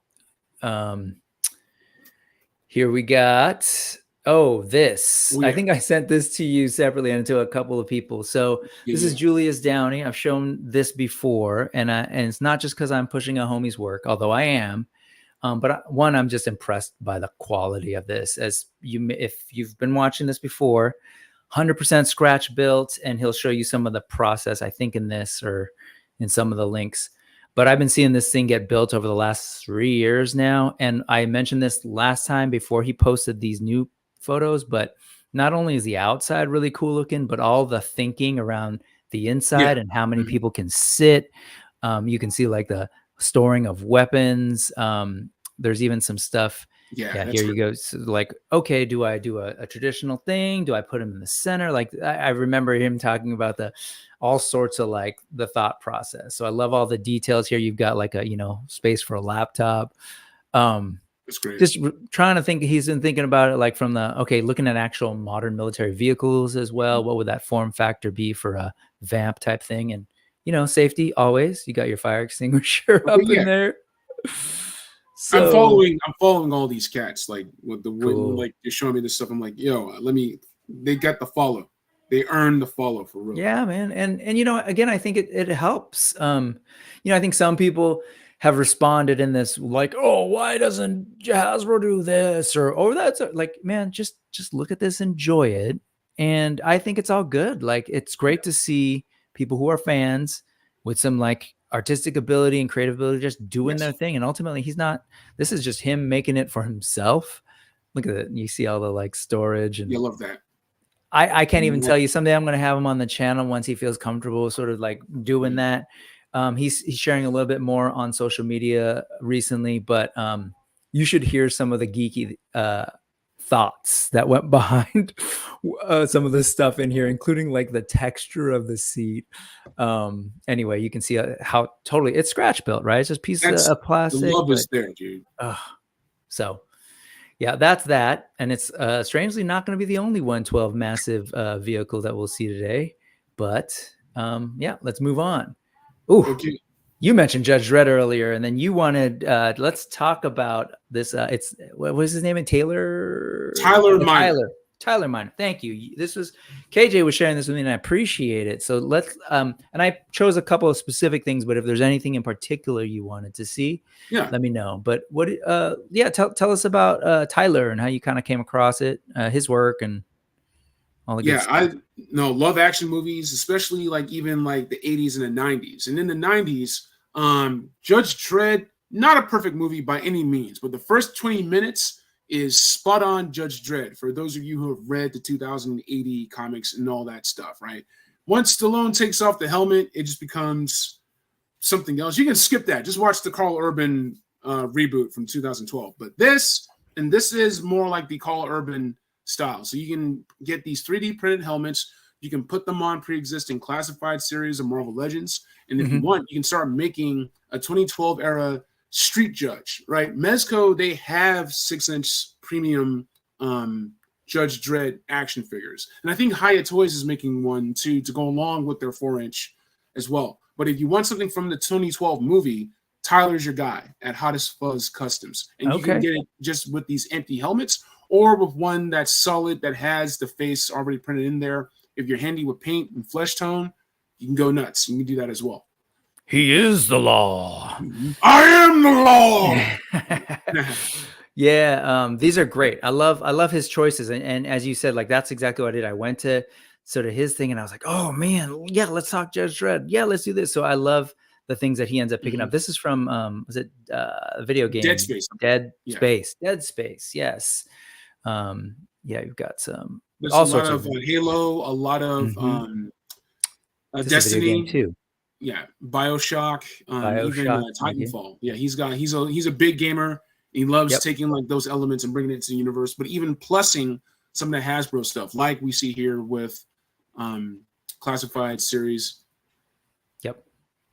Here we got, this. I think I sent this to you separately and to a couple of people. So this is Julius Downey. I've shown this before, and it's not just because I'm pushing a homie's work, although I am. But I'm just impressed by the quality of this. If you've been watching this before, 100% scratch built, and he'll show you some of the process, I think, in this or in some of the links. But I've been seeing this thing get built over the last 3 years now. And I mentioned this last time before he posted these new photos, but not only is the outside really cool looking, but all the thinking around the inside and how many people can sit. You can see like the storing of weapons. There's even some stuff. Yeah, here you go. So like, okay, do I do a traditional thing? Do I put him in the center? Like, I remember him talking about all sorts of like the thought process. So I love all the details here. You've got like a, space for a laptop. That's great. Just trying to think. He's been thinking about it like from looking at actual modern military vehicles as well. What would that form factor be for a vamp type thing? And, safety always. You got your fire extinguisher up in there. So, I'm following all these cats, like with the like you're showing me this stuff. I'm like, they got the follow. They earn the follow for real. Yeah, man. And again, I think it helps. I think some people have responded in this like, oh, why doesn't Hasbro do this? Or that's like, man, just look at this, enjoy it. And I think it's all good. Like, it's great to see people who are fans with some like artistic ability and creative ability just doing their thing. And ultimately this is just him making it for himself. Look at it. You see all the like storage, and you love that. I can't even tell you. Someday I'm going to have him on the channel once he feels comfortable sort of like doing that. He's sharing a little bit more on social media recently, but you should hear some of the geeky thoughts that went behind some of the stuff in here, including like the texture of the seat. Anyway, you can see how totally it's scratch built, right? It's just pieces of plastic. The love is there, dude. So yeah, that's that. And it's strangely not going to be the only 112 massive vehicle that we'll see today. But let's move on. Ooh, okay. You mentioned Judge Dredd earlier, and then you wanted let's talk about this. What was his name? Tyler Miner. Tyler Miner. Thank you. This was KJ was sharing this with me, and I appreciate it. So let's and I chose a couple of specific things, but if there's anything in particular you wanted to see, let me know. But what tell us about Tyler and how you kind of came across it, his work, and all the good stuff. I love action movies, especially like even like the 80s and the 90s. And in the 90s, Judge Dredd, not a perfect movie by any means, but the first 20 minutes is spot on Judge Dredd for those of you who have read the 2080 comics and all that stuff, right? Once Stallone takes off the helmet, it just becomes something else. You can skip that. Just watch the Carl Urban reboot from 2012. But this is more like the Carl Urban style. So you can get these 3D printed helmets. You can put them on pre-existing classified series of Marvel Legends. And if you want, you can start making a 2012 era Street Judge, right? Mezco, they have 6-inch premium Judge Dredd action figures. And I think Hiya Toys is making one too to go along with their 4-inch as well. But if you want something from the 2012 movie, Tyler's your guy at Hottest Fuzz Customs. And you can get it just with these empty helmets or with one that's solid that has the face already printed in there. If you're handy with paint and flesh tone, you can go nuts. You can do that as well. He is the law. I am the law. Yeah, these are great. I love his choices, and as you said, like that's exactly what I did. I went to sort of his thing, and I was like, oh man, yeah, let's talk Judge Dredd. Yeah, let's do this. So I love the things that he ends up picking up. This is from was it a video game? Dead Space. Dead Space. Yes. Yeah, you've got some. There's all sorts of Halo, a lot of Destiny too. Yeah, BioShock, even Titanfall. Yeah, he's a big gamer. He loves taking like those elements and bringing it to the universe, but even plussing some of the Hasbro stuff, like we see here with classified series. Yep.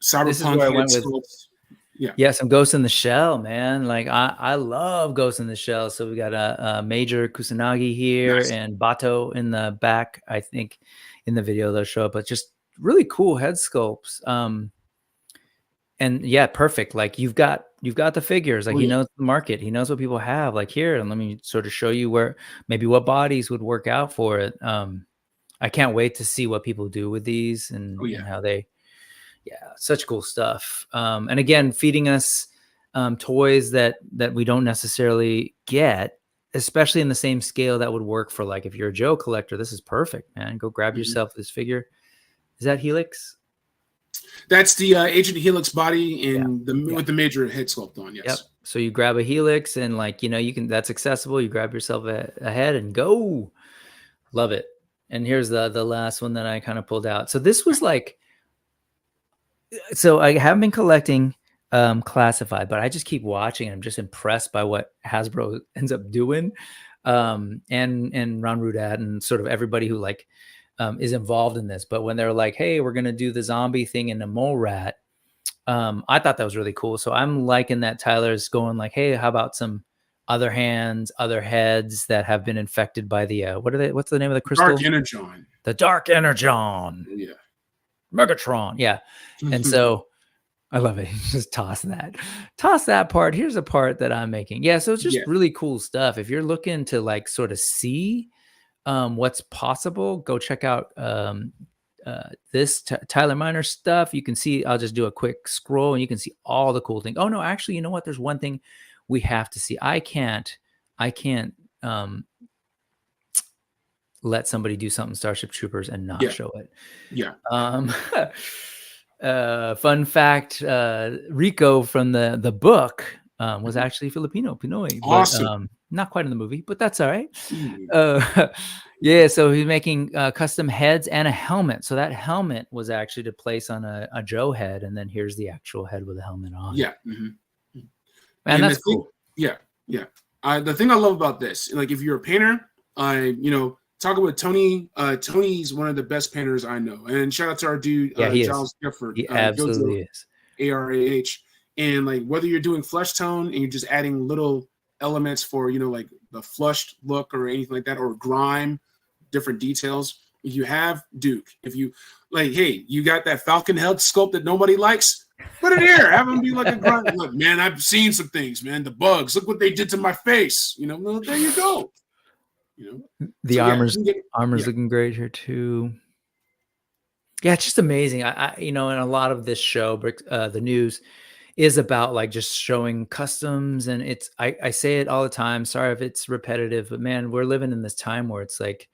Cyberpunk. This is where I went with. Some Ghost in the Shell, man. Like I love Ghost in the Shell. So we got a Major Kusanagi here and Bato in the back. I think in the video they'll show up, but just really cool head sculpts. And yeah, perfect. Like you've got the figures. Like he knows the market. He knows what people have. Like here, and let me sort of show you where maybe what bodies would work out for it. I can't wait to see what people do with these and how they. Yeah, such cool stuff. And again, feeding us toys that we don't necessarily get, especially in the same scale that would work for like if you're a Joe collector. This is perfect, man. Go grab yourself this figure. Is that Helix? That's the Agent Helix body with the Major head sculpt on. Yes. Yep. So you grab a Helix and like you can. That's accessible. You grab yourself a head and go. Love it. And here's the last one that I kind of pulled out. So this was like. So I haven't been collecting classified, but I just keep watching. I'm just impressed by what Hasbro ends up doing, and Ron Rudat and sort of everybody who like is involved in this. But when they're like, "Hey, we're gonna do the zombie thing in a mole rat," I thought that was really cool. So I'm liking that Tyler's going like, "Hey, how about some other hands, other heads that have been infected by the what's the name of the crystal? Dark Energon. The Dark Energon. Yeah. Megatron, yeah. And so I love it. Just toss that part. Here's a part that I'm making. Yeah, so it's just really cool stuff. If you're looking to like sort of see what's possible, go check out this Tyler Miner stuff. You can see, I'll just do a quick scroll and you can see all the cool things. Oh no, actually, you know what? There's one thing we have to see. I can't let somebody do something Starship Troopers and not show it. Yeah. Fun fact, Rico from the book was actually Filipino, Pinoy. Awesome. But, not quite in the movie, but that's all right. Yeah, so he's making custom heads and a helmet. So that helmet was actually to place on a Joe head, and then here's the actual head with a helmet on. Yeah. Man, and that's cool. Yeah. The thing I love about this, like if you're a painter, talking with Tony. Tony's one of the best painters I know. And shout out to our dude, Giles Gifford. He absolutely is. ARAH. And like whether you're doing flesh tone and you're just adding little elements for, like the flushed look or anything like that, or grime, different details. If you have Duke, if you like, hey, you got that Falcon head sculpt that nobody likes, put it here. Have him be like a grunt. Look, man, I've seen some things, man. The bugs. Look what they did to my face. Well, there you go. The armor's looking great here too. Yeah, it's just amazing. I and a lot of this show, the news, is about like just showing customs, and it's I say it all the time. Sorry if it's repetitive, but man, we're living in this time where it's like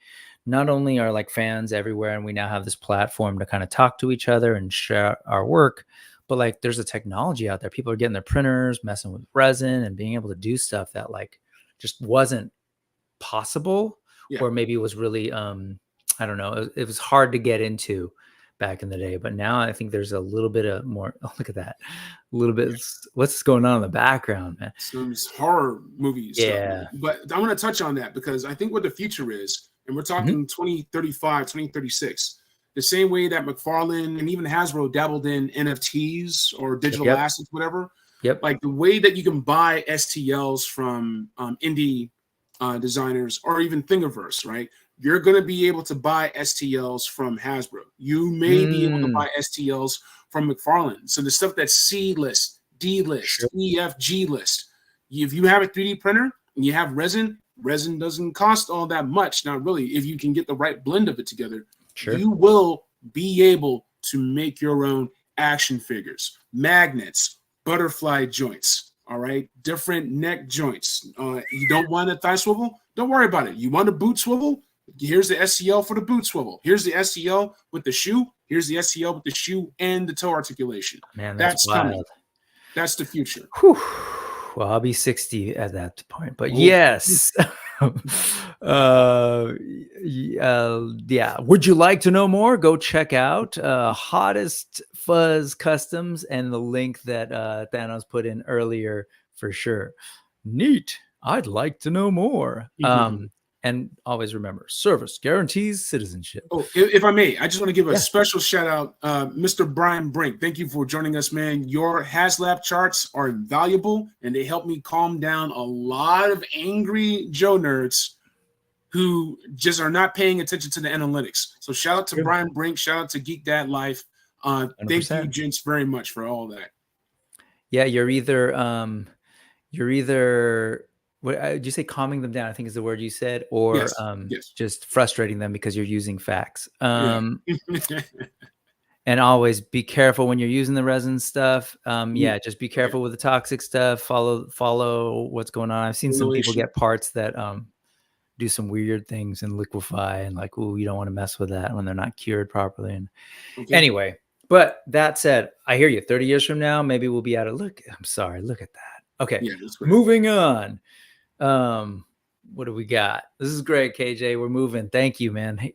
not only are like fans everywhere, and we now have this platform to kind of talk to each other and share our work, but like there's a technology out there. People are getting their printers, messing with resin, and being able to do stuff that like just wasn't possible, or maybe it was really I don't know, it was hard to get into back in the day, but now I think there's a little bit of more. Oh, look at that. A little bit. What's going on in the background, man? Some horror movie Yeah. stuff. But I want to touch on that because I think what the future is, and we're talking 2035, 2036, the same way that McFarlane and even Hasbro dabbled in NFTs or digital assets, whatever. Yep. Like the way that you can buy STLs from indie designers or even Thingiverse, right? You're going to be able to buy STLs from Hasbro. You may be able to buy STLs from McFarlane. So the stuff that's C list, D list, E, F, G list. If you have a 3D printer and you have resin doesn't cost all that much. Not really. If you can get the right blend of it together, you will be able to make your own action figures, magnets, butterfly joints. All right, different neck joints. You don't want a thigh swivel? Don't worry about it. You want a boot swivel? Here's the STL for the boot swivel. Here's the STL with the shoe. Here's the STL with the shoe and the toe articulation. Man, that's wild. coming. That's the future. Whew. Well, I'll be 60 at that point, but yes. Yeah. Would you like to know more? Go check out Hottest Fuzz Customs and the link that Thanos put in earlier for sure. Neat. I'd like to know more. And always remember, service guarantees citizenship. Oh, if I may, I just want to give a special shout out, Mr. Brian Brink. Thank you for joining us, man. Your HasLab charts are invaluable, and they help me calm down a lot of angry Joe nerds who just are not paying attention to the analytics. So shout out to Brian Brink. Shout out to Geek Dad Life. Thank you, gents, very much for all that. Yeah, you're either what did you say, calming them down, I think is the word you said, or just frustrating them because you're using facts. And always be careful when you're using the resin stuff. Just be careful with the toxic stuff. Follow what's going on. I've seen some people get parts that do some weird things and liquefy, and like, ooh, you don't want to mess with that when they're not cured properly. And anyway, but that said, I hear you. 30 years from now, maybe we'll be out of look. I'm sorry, look at that. Okay, moving on. What do we got? This is great, KJ. We're moving. Thank you, man.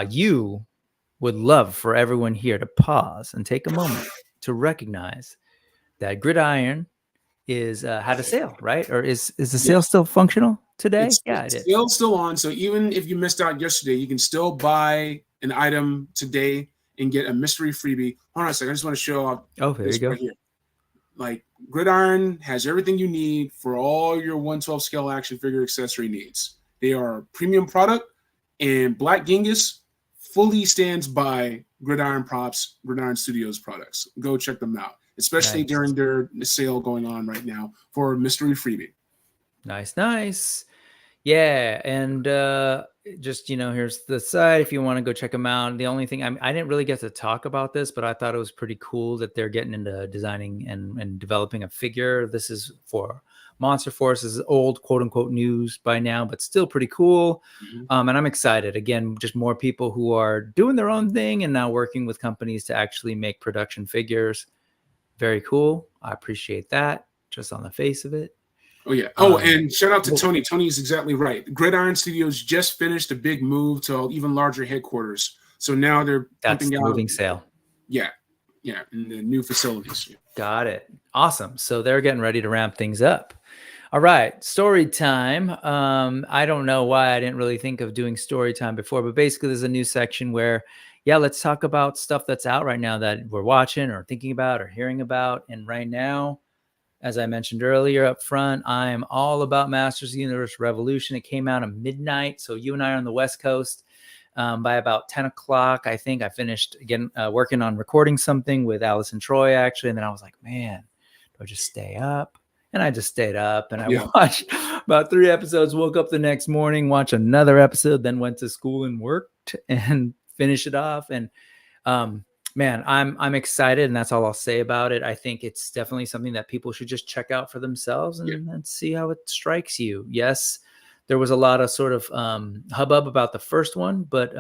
You would love for everyone here to pause and take a moment to recognize that Gridiron is had a sale, right? Or is the sale still functional today? It's still on. So even if you missed out yesterday, you can still buy an item today and get a mystery freebie. Hold on a second. I just want to show up. Oh, there you go. Right here. Like Gridiron has everything you need for all your 1/12 scale action figure accessory needs. They are a premium product, and Black Genghis fully stands by Gridiron Props, Gridiron Studios products. Go check them out, especially during their sale going on right now for mystery freebie. Nice. Yeah, and just, here's the site if you want to go check them out. The only thing, I didn't really get to talk about this, but I thought it was pretty cool that they're getting into designing and developing a figure. This is for Monster Force's old quote-unquote news by now, but still pretty cool. And I'm excited. Again, just more people who are doing their own thing and now working with companies to actually make production figures. Very cool. I appreciate that just on the face of it. Oh, yeah. Oh, and shout out to Tony. Tony's exactly right. Gridiron Studios just finished a big move to even larger headquarters. So now they're pumping out moving sale. Yeah, in the new facilities. Got it. Awesome. So they're getting ready to ramp things up. All right, story time. I don't know why I didn't really think of doing story time before, but basically there's a new section where, let's talk about stuff that's out right now that we're watching or thinking about or hearing about. And right now, as I mentioned earlier up front, I am all about Masters of the Universe Revolution. It came out at midnight, so you and I are on the West Coast. By about 10 o'clock, I think I finished again working on recording something with Alice and Troy, actually. And then I was like, man, do I just stay up? And I just stayed up and I watched about 3 episodes, woke up the next morning, watched another episode, then went to school and worked and finished it off. And man, I'm excited, and that's all I'll say about it. I think it's definitely something that people should just check out for themselves and see how it strikes you. Yes, there was a lot of sort of hubbub about the first one, but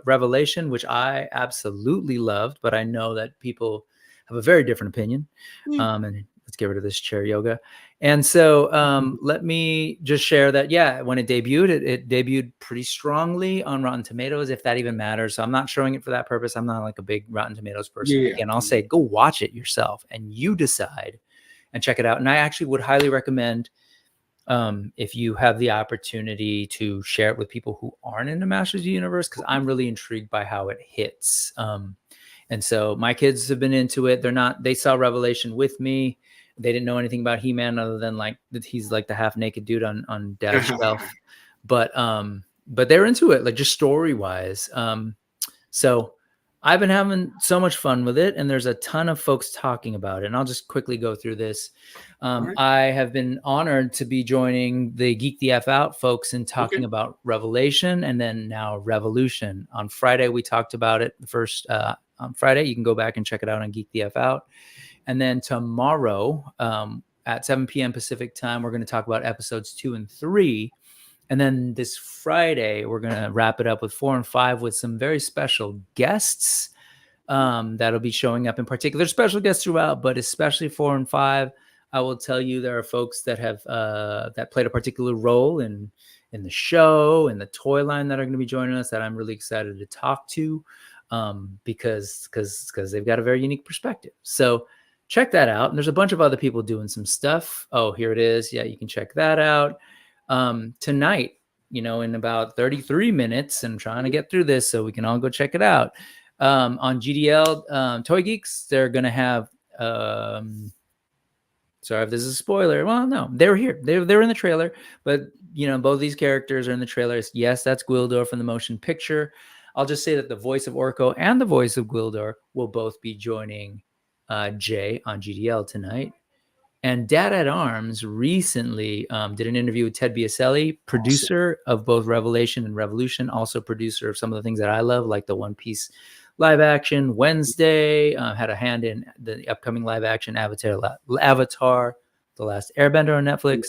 Revelation, which I absolutely loved, but I know that people have a very different opinion. And let's get rid of this chair yoga. And so let me just share that, yeah, when it debuted, it debuted pretty strongly on Rotten Tomatoes, if that even matters. So I'm not showing it for that purpose. I'm not like a big Rotten Tomatoes person. Yeah. Again, I'll say go watch it yourself and you decide and check it out. And I actually would highly recommend, if you have the opportunity, to share it with people who aren't into Masters of the Universe, because I'm really intrigued by how it hits. And so my kids have been into it. They saw Revelation with me. They didn't know anything about He-Man other than like that he's like the half naked dude on Dad's shelf. But they're into it, like just story wise. So I've been having so much fun with it, and there's a ton of folks talking about it. And I'll just quickly go through this. Right. I have been honored to be joining the Geek the F Out folks in talking about Revelation, and then now Revolution. On Friday, we talked about it. The first on Friday, you can go back and check it out on Geek the F Out. And then tomorrow at 7 p.m. Pacific time, we're going to talk about episodes 2 and 3. And then this Friday, we're going to wrap it up with 4 and 5 with some very special guests that'll be showing up in particular. There's special guests throughout, but especially 4 and 5. I will tell you there are folks that have that played a particular role in the show and the toy line that are going to be joining us that I'm really excited to talk to because they've got a very unique perspective. So check that out. And there's a bunch of other people doing some stuff. Oh, here it is. Yeah, you can check that out. Tonight, in about 33 minutes, and I'm trying to get through this so we can all go check it out. On GDL Toy Geeks, they're going to have, sorry if this is a spoiler. Well, no, they're here. They're in the trailer, but both these characters are in the trailers. Yes, that's Gwildor from the motion picture. I'll just say that the voice of Orko and the voice of Gwildor will both be joining Jay on GDL tonight. And Dad at Arms recently did an interview with Ted Biaselli, producer of both Revelation and Revolution, also producer of some of the things that I love, like the One Piece live action. Wednesday had a hand in the upcoming live action Avatar, The Last Airbender on Netflix.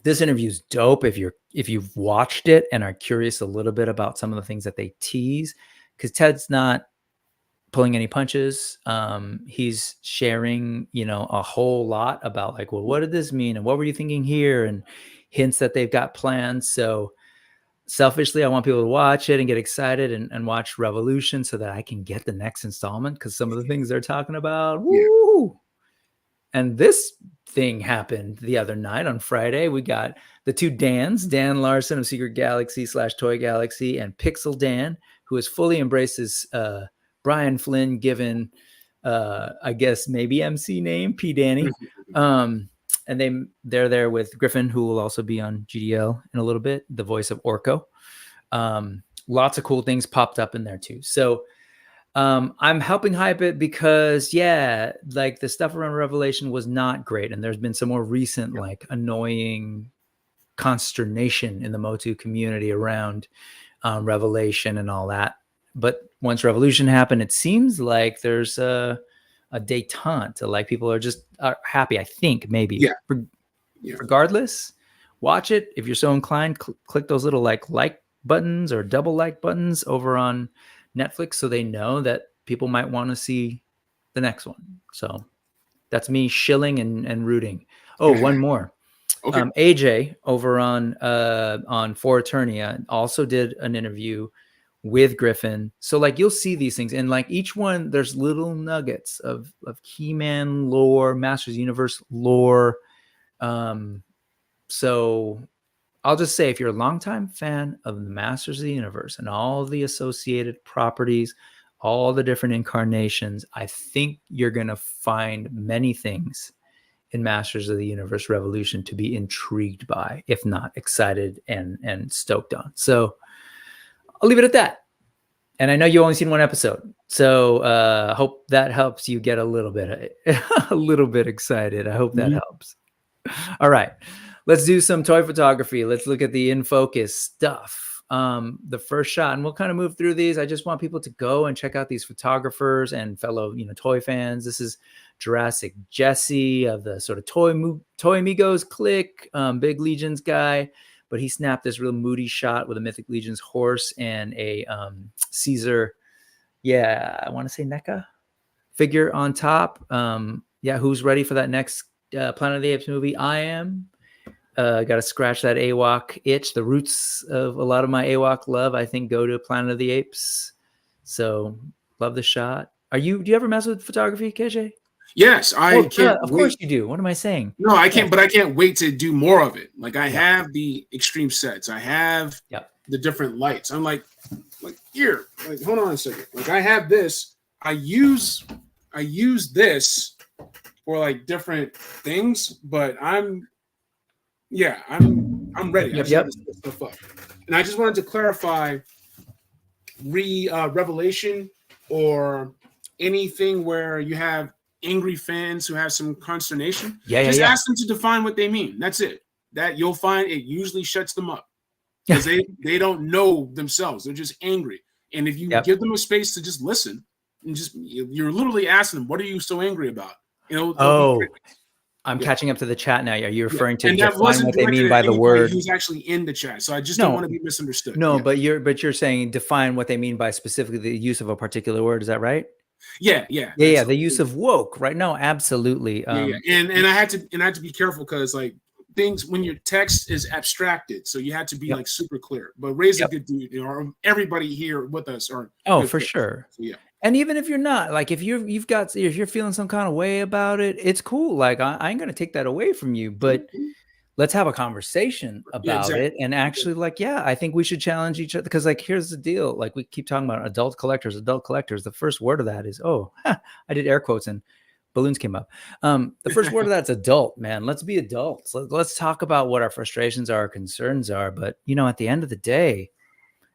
This interview is dope if you've watched it and are curious a little bit about some of the things that they tease, because Ted's not pulling any punches. He's sharing, a whole lot about like, well, what did this mean? And what were you thinking here? And hints that they've got plans. So selfishly, I want people to watch it and get excited and watch Revolution so that I can get the next installment, because some of the things they're talking about, woo! And this thing happened the other night on Friday. We got the two Dans, Dan Larson of Secret Galaxy / Toy Galaxy, and Pixel Dan, who has fully embraced his Brian Flynn given, I guess maybe MC name, P. Danny. And they're there with Griffin, who will also be on GDL in a little bit, the voice of Orko. Lots of cool things popped up in there too. So I'm helping hype it because, like the stuff around Revelation was not great. And there's been some more recent, like annoying consternation in the Motu community around Revelation and all that. But once Revolution happened, it seems like there's a detente. Like people are happy, I think, maybe. Regardless, watch it. If you're so inclined, click those little like buttons or double like buttons over on Netflix so they know that people might want to see the next one. So that's me shilling and rooting. Oh, one more. Okay. AJ over on For Eternia also did an interview with Griffin. So like you'll see these things, and like each one there's little nuggets of He-Man lore, Masters Universe lore. So I'll just say, if you're a longtime fan of the Masters of the Universe and all the associated properties, all the different incarnations, I think you're going to find many things in Masters of the Universe Revolution to be intrigued by, if not excited and stoked on. So I'll leave it at that. And I know you only seen one episode, so hope that helps you get a little bit excited. I hope that helps. All right, let's do some toy photography. Let's look at the in focus stuff. The first shot, and we'll kind of move through these. I just want people to go and check out these photographers and fellow, toy fans. This is Jurassic Jesse of the sort of Toy Amigos clique, Big Legions guy. But he snapped this real moody shot with a Mythic Legions horse and a Caesar, I want to say NECA figure on top. Who's ready for that next Planet of the Apes movie. I am. Got to scratch that AWOC itch. The roots of a lot of my AWOC love, I think, go to Planet of the Apes. So love the shot. Do you ever mess with photography, KJ? Yes, I can't. Of course you do. What am I saying? No, I can't, but I can't wait to do more of it. Like I have the extreme sets. I have the different lights. I'm like here, like, hold on a second. Like I have this. I use this for like different things, but I'm ready. I just have to set stuff up. And I just wanted to clarify revelation or anything where you have angry fans who have some consternation. Ask them to define what they mean. That's it. That you'll find it usually shuts them up because they don't know themselves. They're just angry. And if you give them a space to just listen and you're literally asking them, what are you so angry about? I'm catching up to the chat now. Are you referring to define what they mean by the word? Who's actually in the chat. So I just don't want to be misunderstood. No, but you're saying define what they mean by specifically the use of a particular word. Is that right? Yeah. The use of woke, right? No, absolutely. And I had to be careful because like things when your text is abstracted, so you had to be like super clear. But Ray's a good dude, or everybody here with us are for sure. So, and even if you're not, like if you're feeling some kind of way about it, it's cool. Like I ain't gonna take that away from you, but let's have a conversation about it. And actually, I think we should challenge each other because, like, here's the deal. Like we keep talking about adult collectors. The first word of that is, I did air quotes and balloons came up. The first word of that's adult, man. Let's be adults. Let's talk about what our frustrations are, our concerns are. But at the end of the day,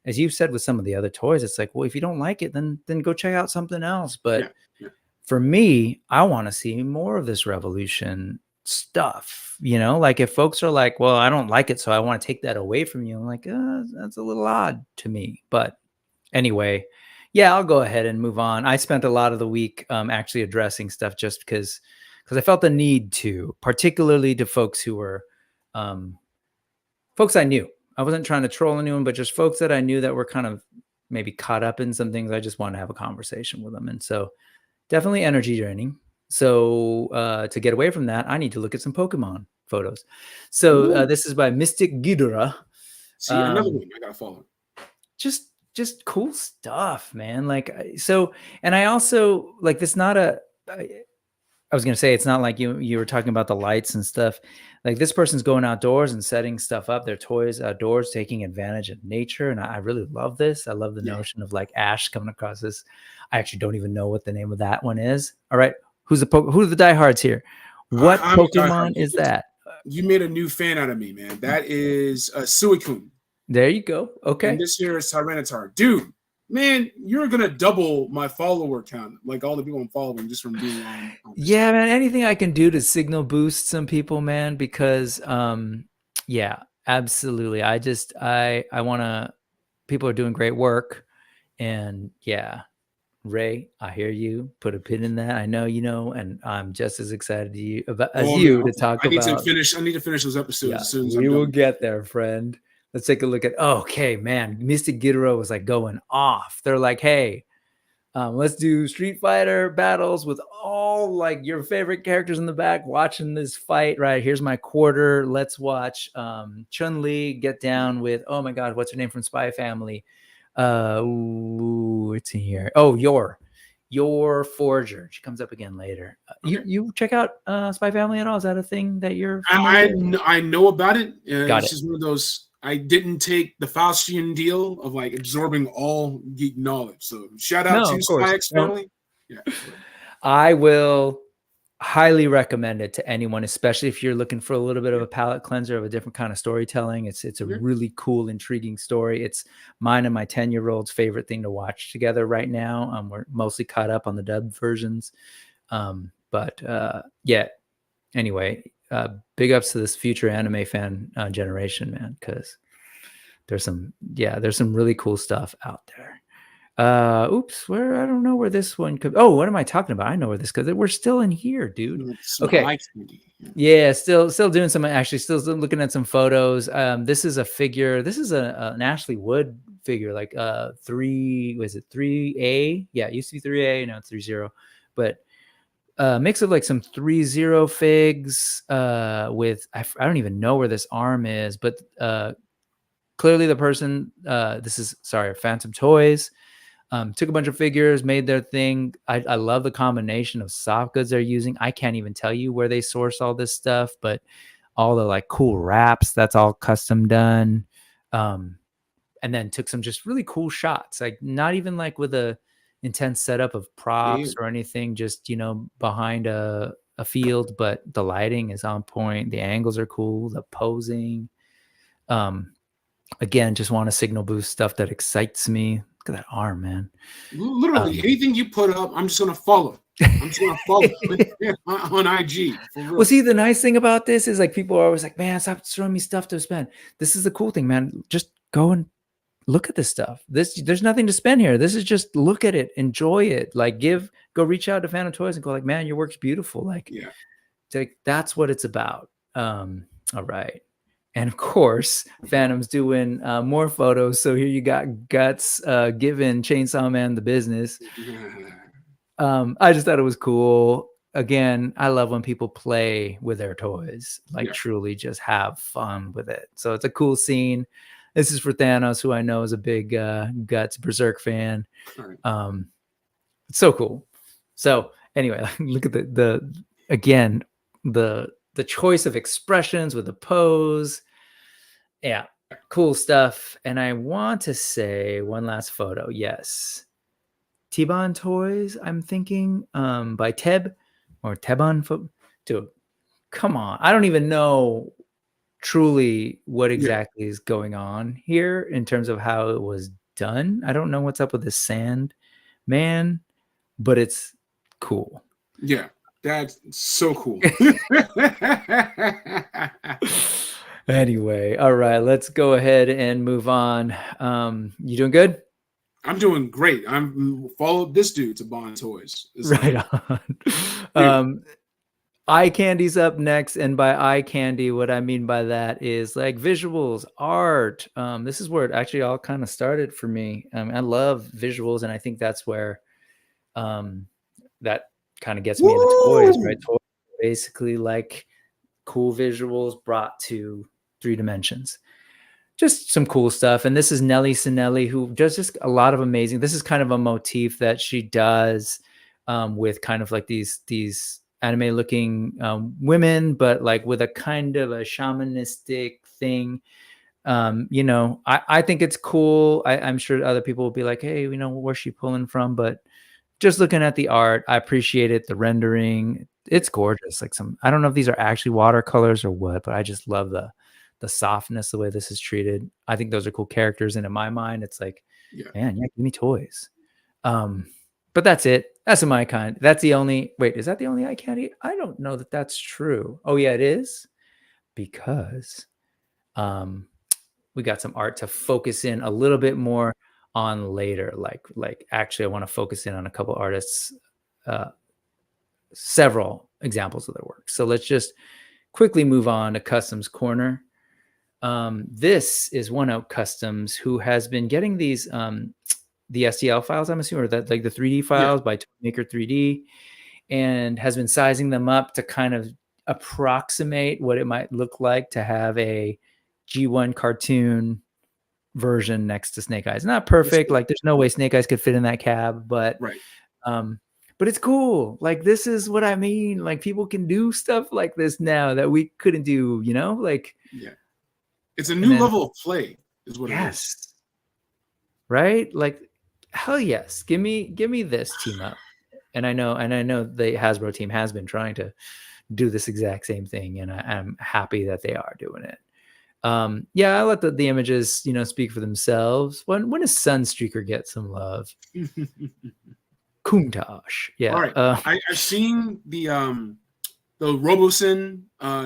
as you've said with some of the other toys, it's like, well, if you don't like it, then go check out something else. But for me, I want to see more of this revolution stuff. Like if folks are like, well, I don't like it, so I want to take that away from you. I'm like, that's a little odd to me. But anyway, I'll go ahead and move on. I spent a lot of the week actually addressing stuff just because I felt the need to, particularly to folks who were folks I knew. I wasn't trying to troll anyone, but just folks that I knew that were kind of maybe caught up in some things. I just wanted to have a conversation with them. And so definitely energy draining. So to get away from that, I need to look at some Pokemon photos. So this is by Mystic Ghidorah. See, another one I gotta follow. Just cool stuff, man. Like, so, and I also like this, I was going to say, it's not like you were talking about the lights and stuff. Like this person's going outdoors and setting stuff up, their toys outdoors, taking advantage of nature. And I really love this. I love the notion of like Ash coming across this. I actually don't even know what the name of that one is. All right. Who are the diehards here? What Pokemon is that? You made a new fan out of me, man. That is Suicune. There you go. Okay. And this here is Tyranitar. Dude, man, you're going to double my follower count. Like all the people I'm following just from being on yeah, man. Anything I can do to signal boost some people, man, because absolutely. I want to, people are doing great work. And Ray, I hear you. Put a pin in that. I know you know, and I'm just as excited to talk about. I need to finish those episodes as soon as we will get there, friend. Let's take a look at. Okay, man, Mystic Ghidorah was like going off. They're like, hey, let's do Street Fighter battles with all like your favorite characters in the back watching this fight. Right, here's my quarter. Let's watch Chun-Li get down with. Oh my God, what's her name from Spy Family? It's in here. Oh, your Forger. She comes up again later. You check out Spy Family at all? Is that a thing that you're? I know about it. Got it's just one of those. I didn't take the Faustian deal of like absorbing all geek knowledge. So shout out to Spy X Family. Yeah, I will highly recommend it to anyone, especially if you're looking for a little bit of a palate cleanser of a different kind of storytelling. It's a really cool, intriguing story. It's mine and my 10-year-old's favorite thing to watch together right now. We're mostly caught up on the dubbed versions. Anyway, big ups to this future anime fan generation, man, because there's some really cool stuff out there. I don't know where this one could. Oh, what am I talking about? I know where this goes. We're still in here, dude. Okay. Yeah, still doing some. Actually, still looking at some photos. This is a figure. This is an Ashley Wood figure, like 3A? Yeah, it used to be 3A. Now it's 3.0. But a mix of like some 3-0 figs with I don't even know where this arm is, but clearly the person this is Phantom Toys took a bunch of figures, made their thing. I love the combination of soft goods they're using. I can't even tell you where they source all this stuff, but all the like cool wraps, that's all custom done. And then took some just really cool shots, like not even like with a intense setup of props or anything, just, you know, behind a field, but the lighting is on point. The angles are cool, the posing. Again, just want to signal boost stuff that excites me. Look at that arm, man. Literally anything you put up, I'm just going to follow. I'm just going to follow on IG. Well, see, the nice thing about this is like people are always like, man, stop showing me stuff to spend. This is the cool thing, man. Just go and look at this stuff. There's nothing to spend here. This is just look at it, enjoy it. Like go reach out to Phantom Toys and go like, man, your work's beautiful. Like, that's what it's about. All right. And of course, Phantom's doing more photos. So here you got Guts giving Chainsaw Man the business. I just thought it was cool. Again, I love when people play with their toys, like truly just have fun with it. So it's a cool scene. This is for Thanos, who I know is a big Guts Berserk fan. It's so cool. So anyway, look at the choice of expressions with the pose. Yeah, cool stuff. And I want to say one last photo. Yes. T-Bon Toys, I'm thinking, by Teb or Tebon. Dude, come on. I don't even know truly what exactly is going on here in terms of how it was done. I don't know what's up with the sand man, but it's cool. Yeah, that's so cool. Anyway, all right, let's go ahead and move on. You doing good? I'm doing great. I'm followed this dude to Bond Toys. It's right on. Eye candy's up next, and by eye candy, what I mean by that is like visuals, art. This is where it actually all kind of started for me. I love visuals, and I think that's where that kind of gets me into toys, right? Toys basically like cool visuals brought to 3 dimensions. Just some cool stuff. And this is Nelly Sinelli, who does just a lot of amazing. This is kind of a motif that she does with kind of like these anime looking women, but like with a kind of a shamanistic thing. You know, I think it's cool. I'm sure other people will be like, hey, you know, where's she pulling from? But just looking at the art, I appreciate it. The rendering, it's gorgeous. Like I don't know if these are actually watercolors or what, but I just love the softness, the way this is treated. I think those are cool characters. And in my mind, it's like, man, give me toys. But that's it. That's my kind. That's the only, wait, is that the only eye candy? I don't know that that's true. Oh yeah, it is, because we got some art to focus in a little bit more on later. Like actually, I want to focus in on a couple artists, several examples of their work. So let's just quickly move on to Customs Corner. This is One Out Customs, who has been getting these the STL files, I'm assuming, or that like the 3D files by Maker 3D, and has been sizing them up to kind of approximate what it might look like to have a G1 cartoon version next to Snake Eyes. Not perfect, like there's no way Snake Eyes could fit in that cab, but but it's cool. Like this is what I mean. Like people can do stuff like this now that we couldn't do, you know? Like it's a new level of play, is what it is. Right? Like hell yes. Give me this team up. And I know the Hasbro team has been trying to do this exact same thing, and I'm happy that they are doing it. I let the images, you know, speak for themselves. When does Sunstreaker get some love? Kumtosh. Yeah. All right. I've seen the Robosin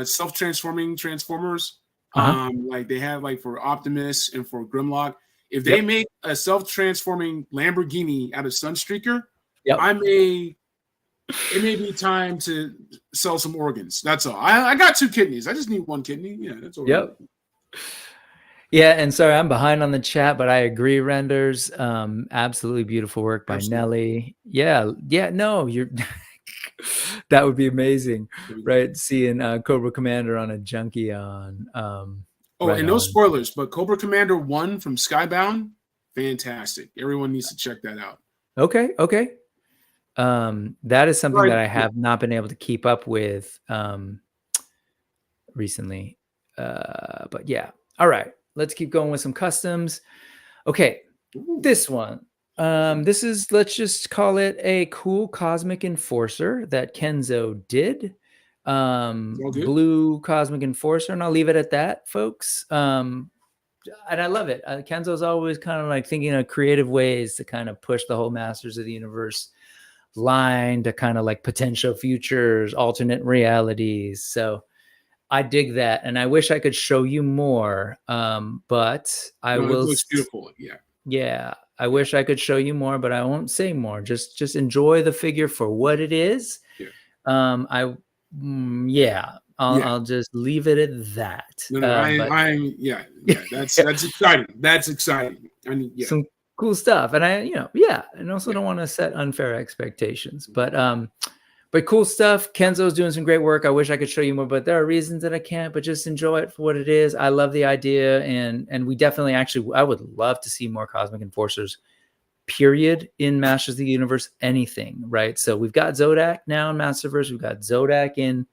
self-transforming Transformers. Like they have like for Optimus and for Grimlock. If they make a self-transforming Lamborghini out of Sunstreaker, it may be time to sell some organs. That's all. I got 2 kidneys. I just need 1 kidney. Yeah, that's all. Yeah, and sorry, I'm behind on the chat, but I agree, Renders. Absolutely beautiful work by Nelly. Yeah, no, you're That would be amazing, right? Seeing Cobra Commander on a Junkion. And no spoilers, but Cobra Commander 1 from Skybound, fantastic. Everyone needs to check that out. Okay. That is something that I have not been able to keep up with recently. But yeah. All right. Let's keep going with some customs. Okay. Ooh. This one. This is, let's just call it a cool Cosmic Enforcer that Kenzo did. Blue Cosmic Enforcer, and I'll leave it at that, folks. And I love it. Kenzo's always kind of like thinking of creative ways to kind of push the whole Masters of the Universe line to kind of like potential futures, alternate realities. So I dig that, and I wish I could show you more. But I will. It looks beautiful. Yeah. I wish I could show you more, but I won't say more. Just enjoy the figure for what it is. Yeah. I'll just leave it at that. That's exciting. That's exciting. I mean, some cool stuff, and and also don't want to set unfair expectations, but cool stuff. Kenzo's doing some great work. I wish I could show you more, but there are reasons that I can't. But just enjoy it for what it is. I love the idea, and we definitely I would love to see more Cosmic Enforcers. Period in Masters of the Universe, anything, right? So we've got Zodak now in Masterverse. We've got Zodak in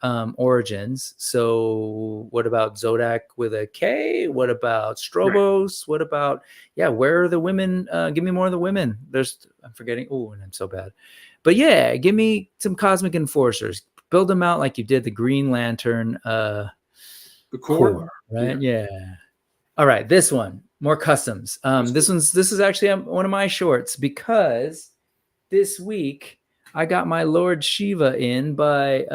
Origins. So what about Zodak with a K? What about Strobos? Right. What about where are the women? Give me more of the women. I'm forgetting. Oh, and I'm so bad. But yeah, give me some Cosmic Enforcers. Build them out like you did the Green Lantern the core, right? Yeah. All right, this one, more customs. This is actually one of my shorts, because this week I got my Lord Shiva in by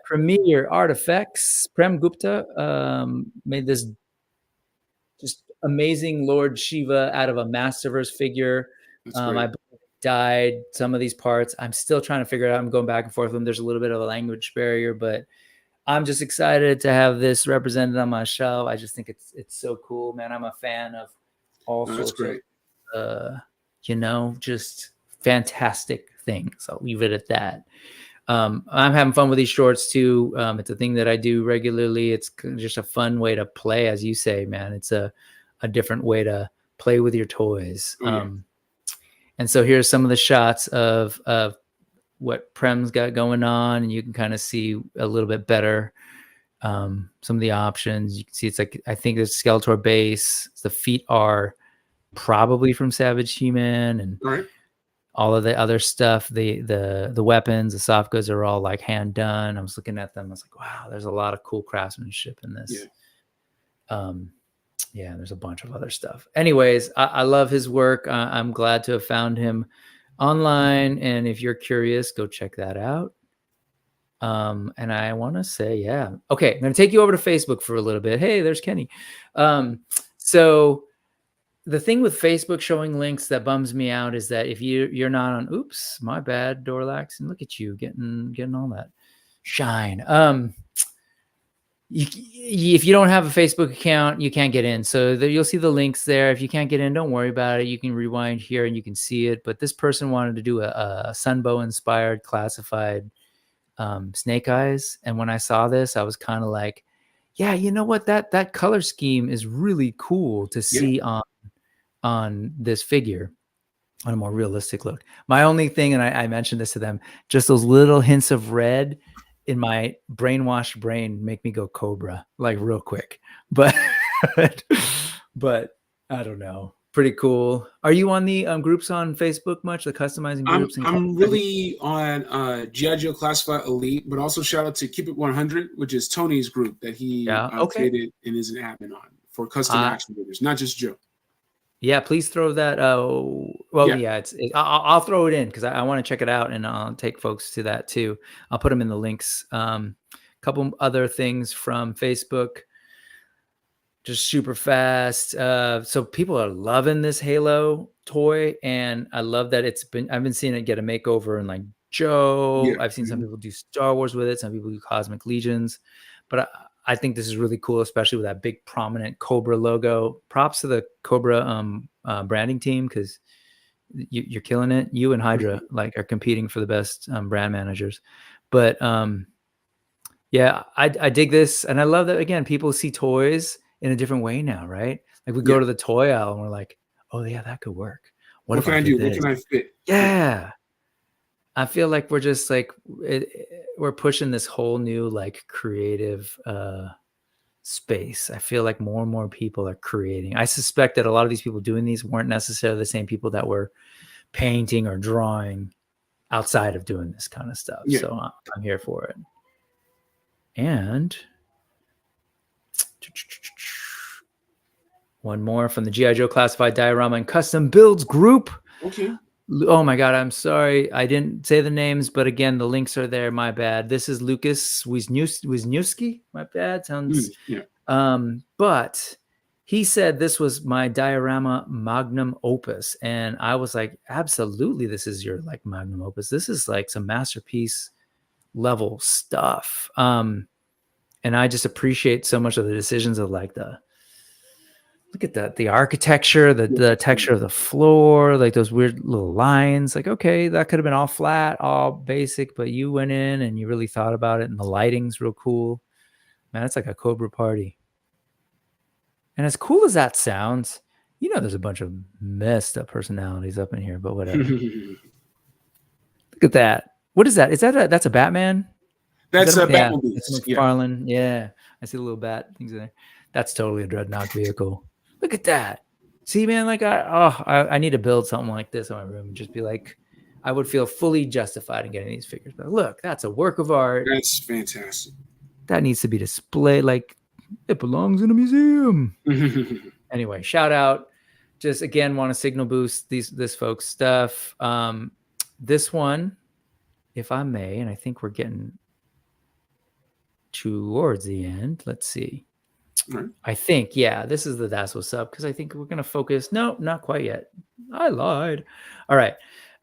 Premier Artifacts. Prem Gupta made this just amazing Lord Shiva out of a Masterverse figure. I dyed some of these parts. I'm still trying to figure it out. I'm going back and forth with them. There's a little bit of a language barrier, but I'm just excited to have this represented on my shelf. I just think it's so cool, man. I'm a fan of all sorts of, just fantastic things. I'll leave it at that. I'm having fun with these shorts too. It's a thing that I do regularly. It's just a fun way to play, as you say, man. It's a different way to play with your toys. And so here's some of the shots of what Prem's got going on, and you can kind of see a little bit better some of the options. You can see it's like, I think there's Skeletor base. The feet are probably from Savage He-Man, and all of the other stuff. The weapons, the soft goods are all like hand done. I was looking at them. I was like, wow, there's a lot of cool craftsmanship in this. There's a bunch of other stuff. Anyways, I love his work. I'm glad to have found him online, and if you're curious, go check that out. And I want to say, okay, I'm going to take you over to Facebook for a little bit. Hey, there's Kenny. So the thing with Facebook showing links that bums me out is that if you're not on, oops, my bad, Dorlax, and look at you getting all that shine. If you don't have a Facebook account, you can't get in. So you'll see the links there. If you can't get in, don't worry about it. You can rewind here and you can see it. But this person wanted to do a Sunbow inspired classified Snake Eyes. And when I saw this, I was kind of like, yeah, you know what? That color scheme is really cool to see on this figure on a more realistic look. My only thing, and I mentioned this to them, just those little hints of red in my brainwashed brain make me go Cobra like real quick, but I don't know. Pretty cool. Are you on the groups on Facebook much? The customizing groups? I'm really on G.I. Joe Classified Elite, but also shout out to Keep It 100, which is Tony's group that he created and is an admin on for custom action figures, not just Joe. Yeah, please throw that. I'll throw it in because I want to check it out, and I'll take folks to that too. I'll put them in the links. Couple other things from Facebook, just super fast. So people are loving this Halo toy, and I love that I've been seeing it get a makeover in like Joe. Yeah. I've seen some people do Star Wars with it. Some people do Cosmic Legions, but I think this is really cool, especially with that big prominent Cobra logo. Props to the Cobra branding team, because you're killing it. You and Hydra like are competing for the best brand managers. But yeah, I dig this, and I love that again. People see toys in a different way now, right? Like we go to the toy aisle and we're like, oh yeah, that could work. What if can I do? What can I fit? Yeah. I feel like we're just like we're pushing this whole new like creative space. I feel like more and more people are creating. I suspect that a lot of these people doing these weren't necessarily the same people that were painting or drawing outside of doing this kind of stuff. Yeah. So I'm here for it. And one more from the G.I. Joe Classified Diorama and Custom Builds group. Okay. Oh my God, I'm sorry. I didn't say the names, but again, the links are there. My bad. This is Lucas Wisniewski. My bad. Sounds but he said this was my diorama magnum opus. And I was like, absolutely, this is your like magnum opus. This is like some masterpiece level stuff. And I just appreciate so much of the decisions of like look at that, the architecture, the texture of the floor, like those weird little lines. Like, okay, that could have been all flat, all basic, but you went in and you really thought about it, and the lighting's real cool. Man, it's like a Cobra party. And as cool as that sounds, you know, there's a bunch of messed up personalities up in here, but whatever. Look at that. What is that? Is that that's a Batman? That's a Batman. That's McFarlane. Yeah. I see the little bat things in there. That's totally a Dreadnought vehicle. Look at that. See, man, like I need to build something like this in my room and just be like, I would feel fully justified in getting these figures. But look, that's a work of art. That's fantastic. That needs to be displayed like it belongs in a museum. Anyway, shout out. Just again, want to signal boost this folks stuff. This one, if I may, and I think we're getting towards the end. Let's see. Right. I think, yeah, this is the That's What's Up, because I think we're going to focus. No, not quite yet. I lied. All right.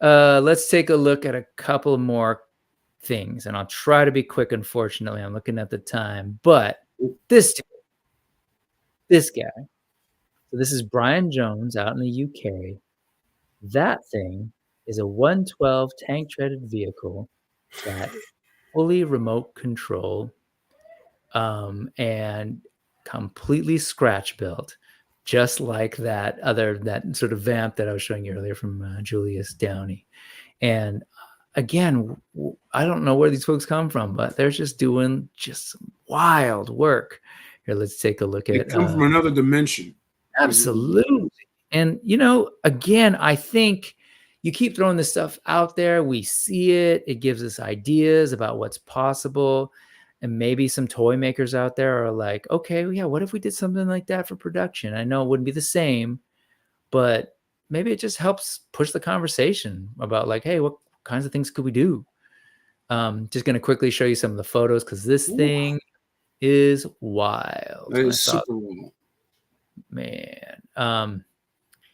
Let's take a look at a couple more things, and I'll try to be quick. Unfortunately, I'm looking at the time, but this guy. So this is Brian Jones out in the UK. That thing is a 112 tank-treaded vehicle that fully remote control and completely scratch built, just like that sort of vamp that I was showing you earlier from Julius Downey. And again, I don't know where these folks come from, but they're just doing just some wild work. Here, let's take a look at. They come from another dimension. Absolutely. And, you know, again, I think you keep throwing this stuff out there. We see it. It gives us ideas about what's possible. And maybe some toy makers out there are like, okay, yeah, what if we did something like that for production? I know it wouldn't be the same, but maybe it just helps push the conversation about like, hey, what kinds of things could we do? Just going to quickly show you some of the photos because this thing is wild. That is super wild. Man.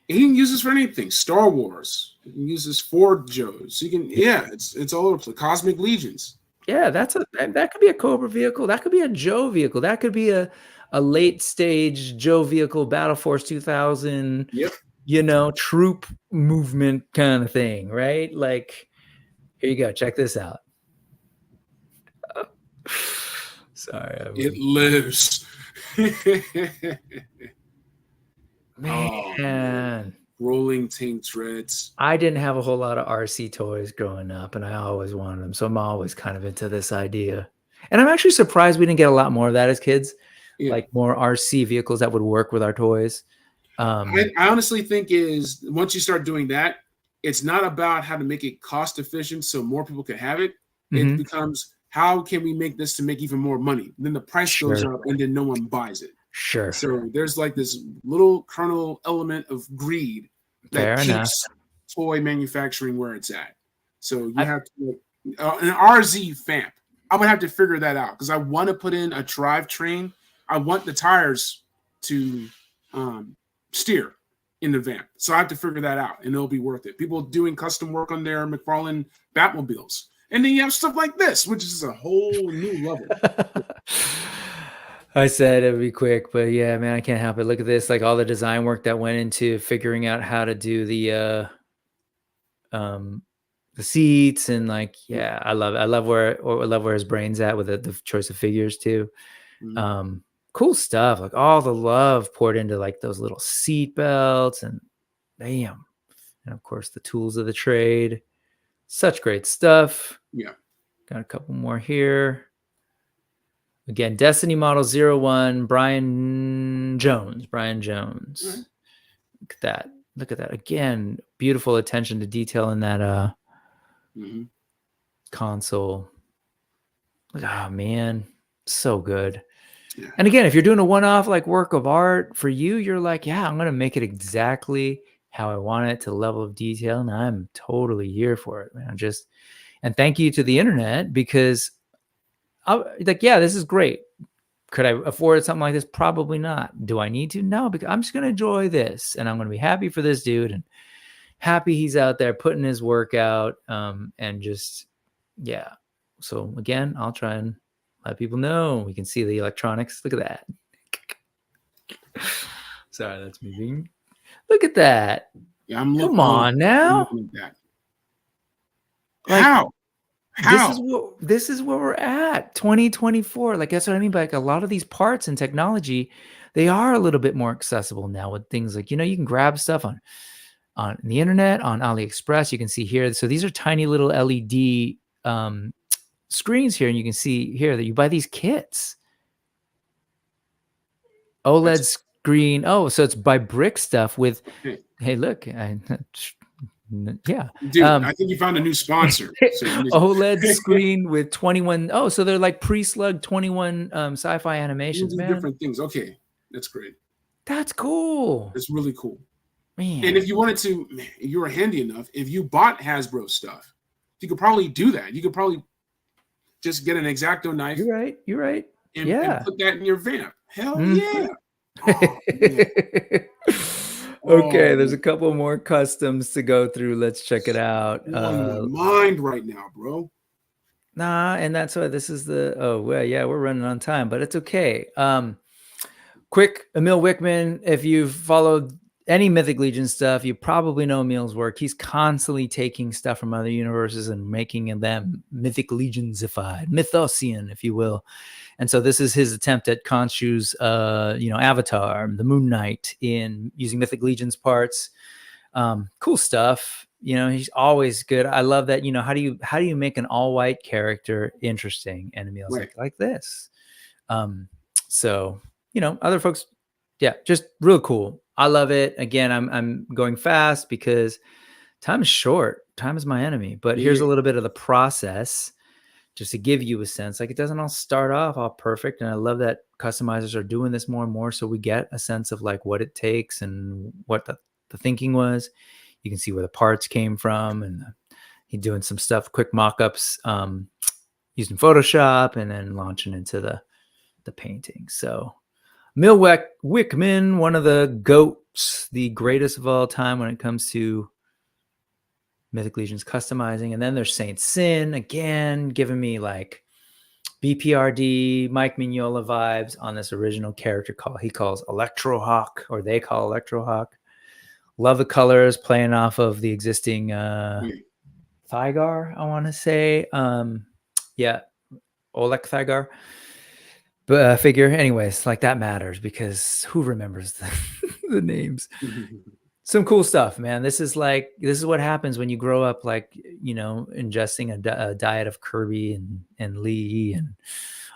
He can use this for anything. Star Wars. He can use this for Joes. He can, it's all over the Cosmic Legions. Yeah, that could be a Cobra vehicle. That could be a Joe vehicle. That could be a late stage Joe vehicle, Battle Force 2000, you know, troop movement kind of thing, right? Like, here you go. Check this out. Sorry. It lives. Man. Rolling tank treads. I didn't have a whole lot of RC toys growing up, and I always wanted them. So I'm always kind of into this idea. And I'm actually surprised we didn't get a lot more of that as kids, like more RC vehicles that would work with our toys. I honestly think is once you start doing that, it's not about how to make it cost efficient so more people can have it. It becomes, how can we make this to make even more money? Then the price goes up and then no one buys it. Sure. So there's like this little kernel element of greed that keeps toy manufacturing where it's at. So you have to an RZ vamp. I would have to figure that out because I want to put in a drivetrain. I want the tires to steer in the vamp. So I have to figure that out, and it'll be worth it. People doing custom work on their McFarlane Batmobiles. And then you have stuff like this, which is a whole new level. I said it would be quick, but yeah, man, I can't help it. Look at this, like all the design work that went into figuring out how to do the the seats and like, yeah, I love where his brain's at with the choice of figures too. Cool stuff. Like all the love poured into like those little seat belts and damn. And of course the tools of the trade. Such great stuff. Yeah. Got a couple more here. Again, Destiny Model 01, Brian Jones. Right. Look at that. Again, beautiful attention to detail in that console. Oh man, so good. Yeah. And again, if you're doing a one-off like work of art for you, you're like, yeah, I'm gonna make it exactly how I want it to the level of detail, and I'm totally here for it, man. And thank you to the internet because this is great. Could I afford something like this? Probably not. Do I need to? No, because I'm just gonna enjoy this, and I'm gonna be happy for this dude, and happy he's out there putting his work out, and just yeah. So again, I'll try and let people know. We can see the electronics. Look at that. Sorry, that's me being. Look at that. Yeah, I'm looking. Come on now. Looking at that. How? This is where we're at. 2024. Like that's what I mean by like a lot of these parts and technology, they are a little bit more accessible now with things like, you can grab stuff on the internet, on AliExpress. You can see here. So these are tiny little LED screens here, and you can see here that you buy these kits. OLED screen. Oh, so it's by Brick Stuff with. Hey, look. Yeah. Dude, I think you found a new sponsor. So OLED screen with 21. Oh, so they're like pre-slugged 21 sci-fi animations, man. Different things. Okay, that's great. That's cool. It's really cool. Man. And if you wanted to, if you were handy enough, if you bought Hasbro stuff, you could probably do that. You could probably just get an X-Acto knife. You're right. And put that in your vamp. Hell yeah. Oh, okay, there's a couple more customs to go through. Let's check it out. My mind right now, bro. Nah, and that's why this is the. Oh well, yeah, we're running on time, but it's okay. Quick, Emil Wickman. If you've followed any Mythic Legion stuff, you probably know Emil's work. He's constantly taking stuff from other universes and making them Mythic Legions-ified, Mythosian, if you will. And so this is his attempt at Khonshu's, Avatar, the Moon Knight, in using Mythic Legion's parts. Cool stuff. He's always good. I love that. How do you make an all-white character interesting? And Emil's like this. So other folks, yeah, just real cool. I love it. Again, I'm going fast because time is short. Time is my enemy. But here's a little bit of the process, just to give you a sense. Like it doesn't all start off all perfect. And I love that customizers are doing this more and more, so we get a sense of like what it takes and what the thinking was. You can see where the parts came from, and he's doing some stuff, quick mock-ups using Photoshop, and then launching into the painting. So Emil Wickman, one of the GOATs, the greatest of all time when it comes to Mythic Legion's customizing. And then there's Saint Sin, again, giving me like BPRD, Mike Mignola vibes on this original character he calls Electro Hawk, or they call Electro Hawk. Love the colors, playing off of the existing Thygar, I want to say. Oleg Thygar. But figure, anyways, like that matters because who remembers the names? Some cool stuff, man. This is what happens when you grow up, like, ingesting a diet of Kirby and Lee and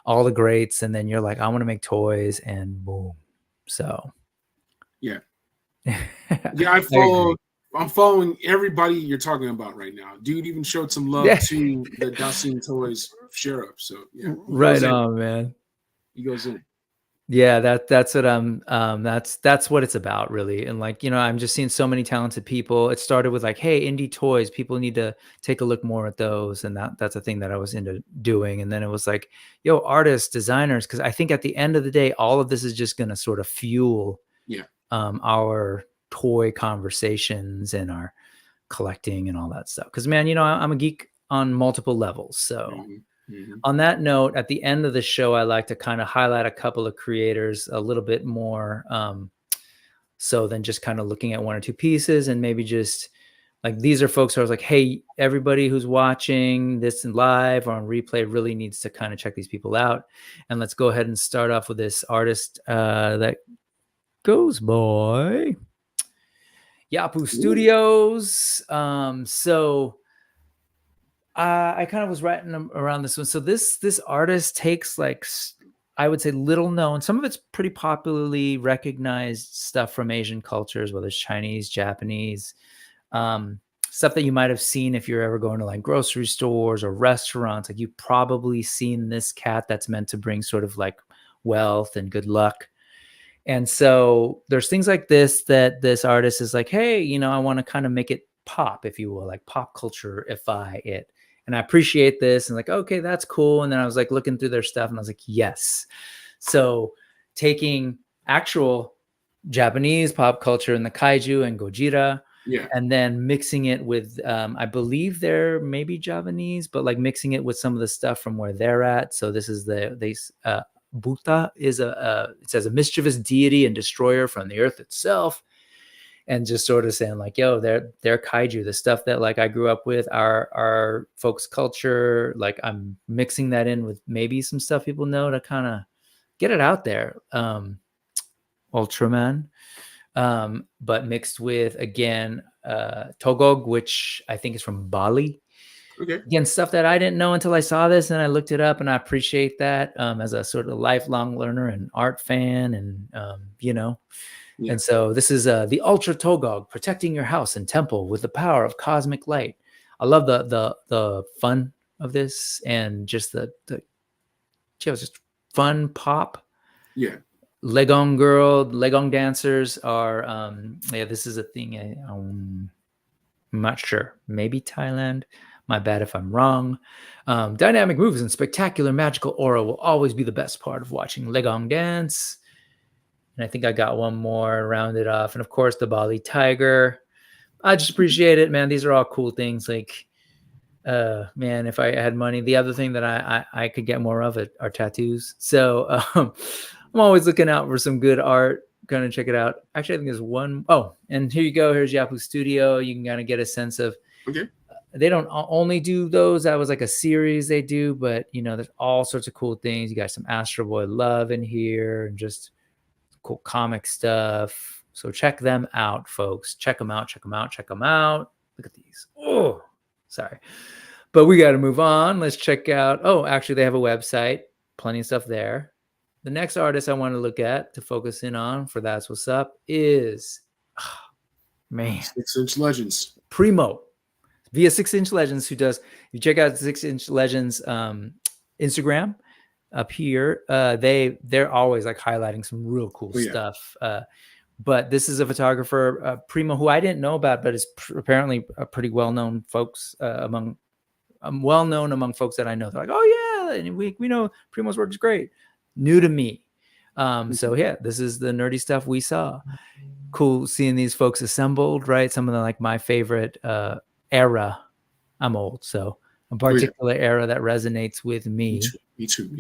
all the greats, and then you're like, I want to make toys, and boom. So, yeah, I'm following everybody you're talking about right now. Dude even showed some love to the Dasein Toys sheriff. So yeah, right on, man. He goes in. Yeah, that's what that's what it's about, really. And like, I'm just seeing so many talented people. It started with like, hey, indie toys, people need to take a look more at those, and that's a thing that I was into doing. And then it was like, yo, artists, designers, because I think at the end of the day, all of this is just going to sort of fuel our toy conversations and our collecting and all that stuff. Because man, I'm a geek on multiple levels, so. On that note, at the end of the show, I like to kind of highlight a couple of creators a little bit more, so than just kind of looking at one or two pieces, and maybe just like these are folks who I was like, hey, everybody who's watching this in live or on replay really needs to kind of check these people out. And let's go ahead and start off with this artist that goes by Yapu Studios. So I kind of was writing around this one. So this artist takes like, I would say little known, some of it's pretty popularly recognized stuff from Asian cultures, whether it's Chinese, Japanese, stuff that you might have seen if you're ever going to like grocery stores or restaurants. Like you've probably seen this cat that's meant to bring sort of like wealth and good luck. And so there's things like this that this artist is like, hey, you know, I want to kind of make it pop, if you will, like pop culture-ify it. And I appreciate this. And like, okay, that's cool. And then I was like looking through their stuff and I was like, yes. So taking actual Japanese pop culture and the kaiju and Gojira, and then mixing it with, I believe they're maybe Javanese, but like mixing it with some of the stuff from where they're at. So this is Buta is it says a mischievous deity and destroyer from the earth itself. And just sort of saying like, yo, they're kaiju, the stuff that like I grew up with, our folks' culture. Like I'm mixing that in with maybe some stuff people know to kind of get it out there. Ultraman, but mixed with, again, Togog, which I think is from Bali. Okay. Again, stuff that I didn't know until I saw this, and I looked it up, and I appreciate that as a sort of lifelong learner and art fan, and you know. Yeah. And so this is the Ultra Togog, protecting your house and temple with the power of cosmic light. I love the fun of this, and just the just fun pop. Yeah. Legong girl, Legong dancers are yeah, this is a thing. I'm not sure. Maybe Thailand. My bad if I'm wrong. Dynamic moves and spectacular magical aura will always be the best part of watching Legong dance. And I think I got one more rounded off. And of course, the Bali tiger. I just appreciate it, man. These are all cool things. Like, man, if I had money, the other thing that I could get more of it are tattoos. So I'm always looking out for some good art. Gonna check it out. Actually, I think there's one. Oh, and here you go. Here's Yapu Studio. You can kind of get a sense of. Okay. They don't only do those. That was like a series they do, but you know, there's all sorts of cool things. You got some Astro Boy love in here, and just cool comic stuff. So check them out, folks. Check them out. Check them out. Check them out. Look at these. Oh, sorry, but we got to move on. Let's check out. Oh, actually, they have a website. Plenty of stuff there. The next artist I want to look at to focus in on for That's What's Up is, man, 6 Inch Legends. Primo via 6 Inch Legends, who does, you check out 6 Inch Legends Instagram up here. They're always like highlighting some real cool stuff. But this is a photographer, Primo, who I didn't know about, but is apparently a pretty well-known folks among folks that I know. They're like, oh yeah, and we know Primo's work is great. New to me. So yeah, this is the nerdy stuff we saw. Cool seeing these folks assembled, right? Some of the like my favorite era. I'm old, so a particular era that resonates with me. Me too.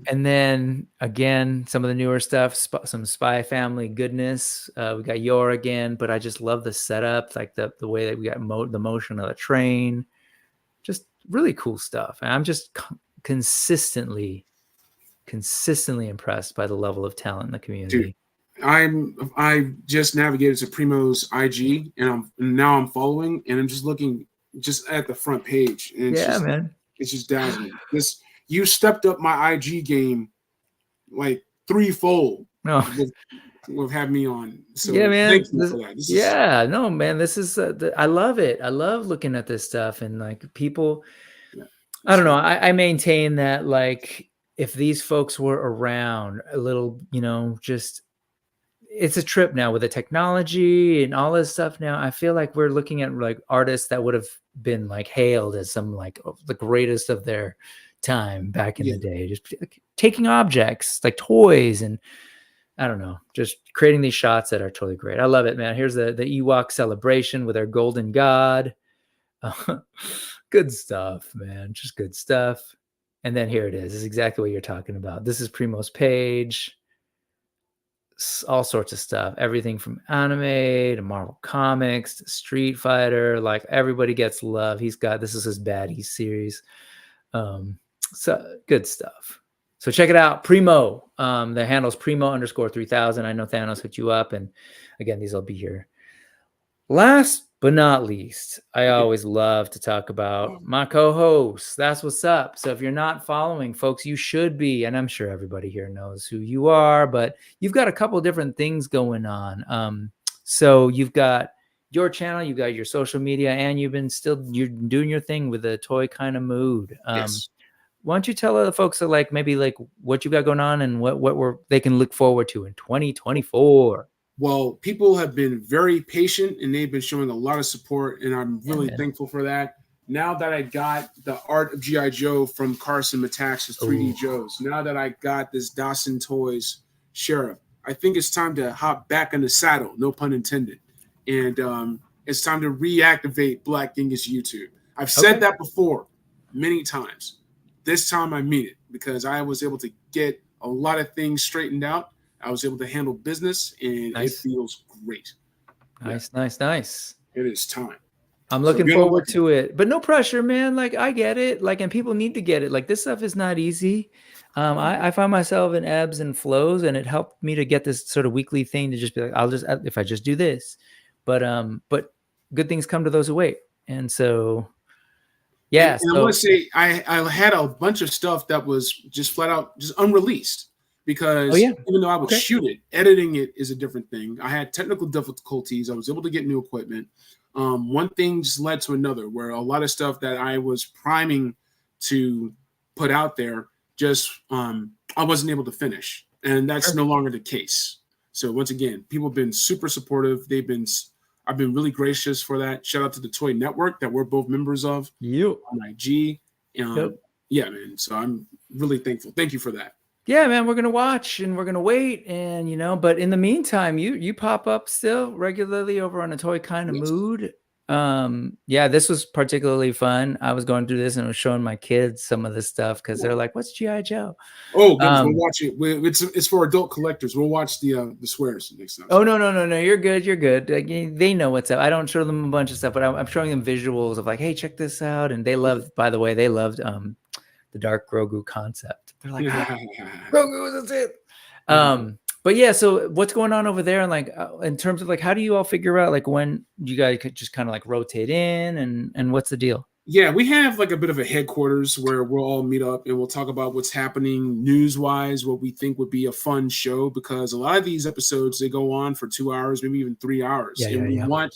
And then again, some of the newer stuff, some Spy Family goodness. We got Yor again, but I just love the setup, like the way that we got the motion of the train. Just really cool stuff. And I'm just consistently impressed by the level of talent in the community. Dude, I just navigated to Primo's IG, and now I'm following, and I'm just looking just at the front page, and it's just dazzling. You stepped up my IG game like threefold. No. With having me on. So yeah, man. Thank you for that. No, man. This is I love it. I love looking at this stuff, and like people. Yeah, I don't know. I maintain that like if these folks were around a little, you know, just it's a trip now with the technology and all this stuff. Now I feel like we're looking at like artists that would have been like hailed as some like the greatest of their time back in the day, just like, taking objects like toys and I don't know, just creating these shots that are totally great. I love it, man. Here's the Ewok celebration with our golden god. Good stuff, man. Just good stuff. And then here it is. This is exactly what you're talking about. This is Primo's page. all sorts of stuff, everything from anime to Marvel Comics to Street Fighter. Like everybody gets love. This is his Baddies series. So good stuff. So check it out. Primo. The handle's Primo_3000. I know Thanos hit you up. And again, these will be here. Last but not least, I always love to talk about my co-hosts. That's what's up. So if you're not following, folks, you should be. And I'm sure everybody here knows who you are, but you've got a couple different things going on. So you've got your channel, you've got your social media, and you're doing your thing with a toy kind of mood. Yes. Why don't you tell the folks that maybe what you got going on and what they can look forward to in 2024? Well, people have been very patient and they've been showing a lot of support, and I'm really thankful for that. Now that I got the Art of G.I. Joe from Carson Metaxas 3D Joes, now that I got this Dawson Toys Sheriff, I think it's time to hop back in the saddle, no pun intended. And it's time to reactivate Black Genghis YouTube. I've said that before many times. This time I mean it, because I was able to get a lot of things straightened out. I was able to handle business, and it feels great. Nice. It is time. I'm looking forward to it, but no pressure, man. I get it. And people need to get it. This stuff is not easy. I find myself in ebbs and flows, and it helped me to get this sort of weekly thing to just be if I just do this, but good things come to those who wait. And so, yeah. And I want to say, I had a bunch of stuff that was just flat out just unreleased. Because even though I would shoot it, editing it is a different thing. I had technical difficulties. I was able to get new equipment. One thing just led to another, where a lot of stuff that I was priming to put out there I wasn't able to finish. And that's no longer the case. So once again, people have been super supportive. I've been really gracious for that. Shout out to the Toy Network that we're both members of on IG. Yeah, man. So I'm really thankful. Thank you for that. Yeah, man, we're going to watch and we're going to wait. And, but in the meantime, you pop up still regularly over on A Toy Kind of Mood. This was particularly fun. I was going through this and I was showing my kids some of this stuff because they're like, what's G.I. Joe? Oh, we'll watch it. It's for adult collectors. We'll watch the swears next time. Oh, no. You're good. You're good. They know what's up. I don't show them a bunch of stuff, but I'm showing them visuals of hey, check this out. And they loved, by the way, the Dark Grogu concept. They're like, Grogu, that's it. But yeah, so what's going on over there? And in terms of how do you all figure out when you guys could just kind of rotate in and what's the deal? Yeah, we have a bit of a headquarters where we'll all meet up and we'll talk about what's happening news-wise, what we think would be a fun show, because a lot of these episodes, they go on for 2 hours, maybe even 3 hours. We want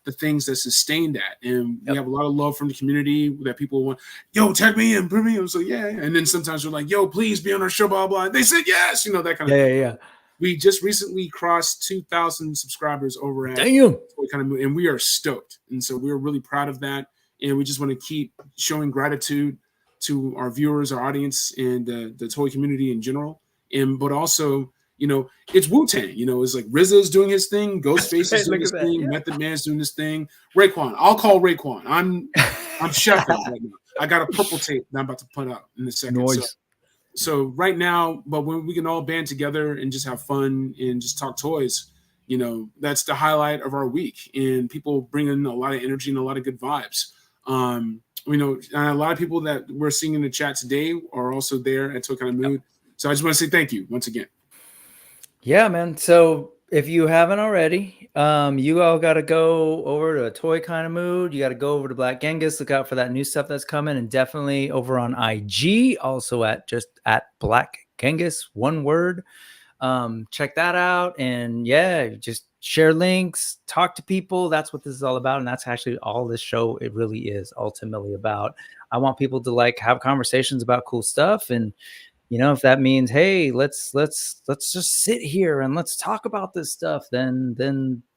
the things that sustain that. And we have a lot of love from the community that people want, yo, tag me in, put me in. So yeah. And then sometimes we're like, yo, please be on our show, blah, blah. And they said yes, that kind of thing. Yeah. We just recently crossed 2,000 subscribers over at Damn. And we are stoked. And so we're really proud of that. And we just want to keep showing gratitude to our viewers, our audience, and the toy community in general. But also, it's Wu-Tang. It's like RZA's doing his thing, Ghostface is doing his thing, Method Man's doing his thing. Raekwon, I'll call Raekwon. I'm chefing right now. I got a purple tape that I'm about to put out in a second. Nice. So right now, but when we can all band together and just have fun and just talk toys, that's the highlight of our week. And people bring in a lot of energy and a lot of good vibes. And a lot of people that we're seeing in the chat today are also there at Toy Kind of Mood. So I just want to say thank you once again. Yeah, man. So if you haven't already, you all got to go over to A Toy Kind of Mood. You got to go over to Black Genghis. Look out for that new stuff that's coming, and definitely over on IG, also at Black Genghis, one word. Check that out, and just share links, talk to people. That's what this is all about, and that's actually all this show it really is ultimately about. I want people to have conversations about cool stuff, and if that means, hey, let's just sit here and let's talk about this stuff, then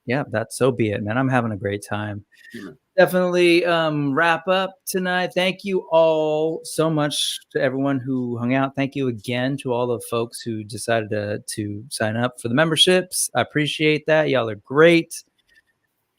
that so be it, man. I'm having a great time. Definitely wrap up tonight. Thank you all so much to everyone who hung out. Thank you again to all the folks who decided to sign up for the memberships. I appreciate that. Y'all are great.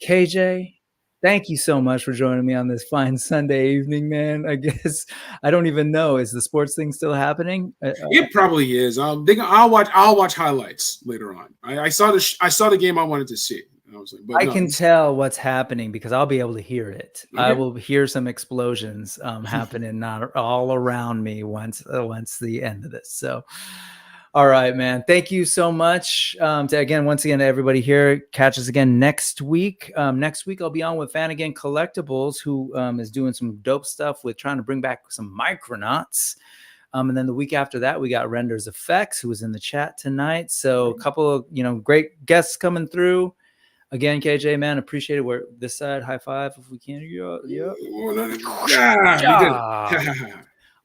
KJ, Thank you so much for joining me on this fine Sunday evening, man. I guess I don't even know. Is the sports thing still happening? It probably is. I'll watch highlights later on. I saw the game I wanted to see. I was like, but I can tell what's happening because I'll be able to hear it. Okay. I will hear some explosions happening not all around me once the end of this. So, all right, man. Thank you so much. Once again, to everybody here. Catch us again next week. Next week I'll be on with Vanagon Collectibles, who is doing some dope stuff with trying to bring back some Micronauts. And then the week after that, we got Renders Effects, who was in the chat tonight. So a couple of great guests coming through. Again, KJ, man, appreciate it. We're this side, high five if we can. Yep.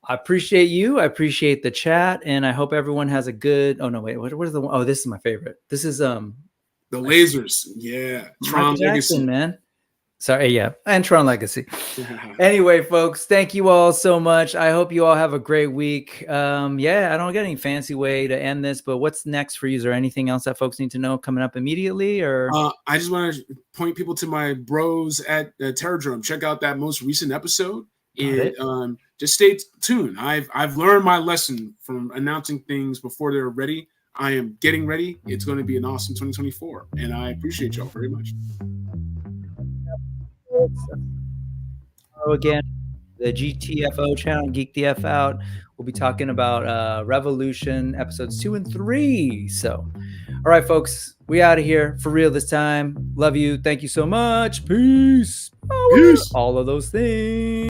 I appreciate you. I appreciate the chat, and I hope everyone has a good. Oh no, wait. What is the one? Oh, this is my favorite. This is the lasers. Yeah, Tron Legacy, man. Sorry, yeah, and Tron Legacy. Anyway, folks, thank you all so much. I hope you all have a great week. Yeah, I don't get any fancy way to end this, but what's next for you? Is there anything else that folks need to know coming up immediately? Or I just want to point people to my bros at Terradrome. Check out that most recent episode, and just stay tuned. I've learned my lesson from announcing things before they're ready. I am getting ready. It's going to be an awesome 2024, and I appreciate y'all very much. Again, the GTFO channel, Geek the F Out. We'll be talking about Revolution episodes 2 and 3. So, all right, folks, we out of here for real this time. Love you. Thank you so much. Peace. Peace. All of those things.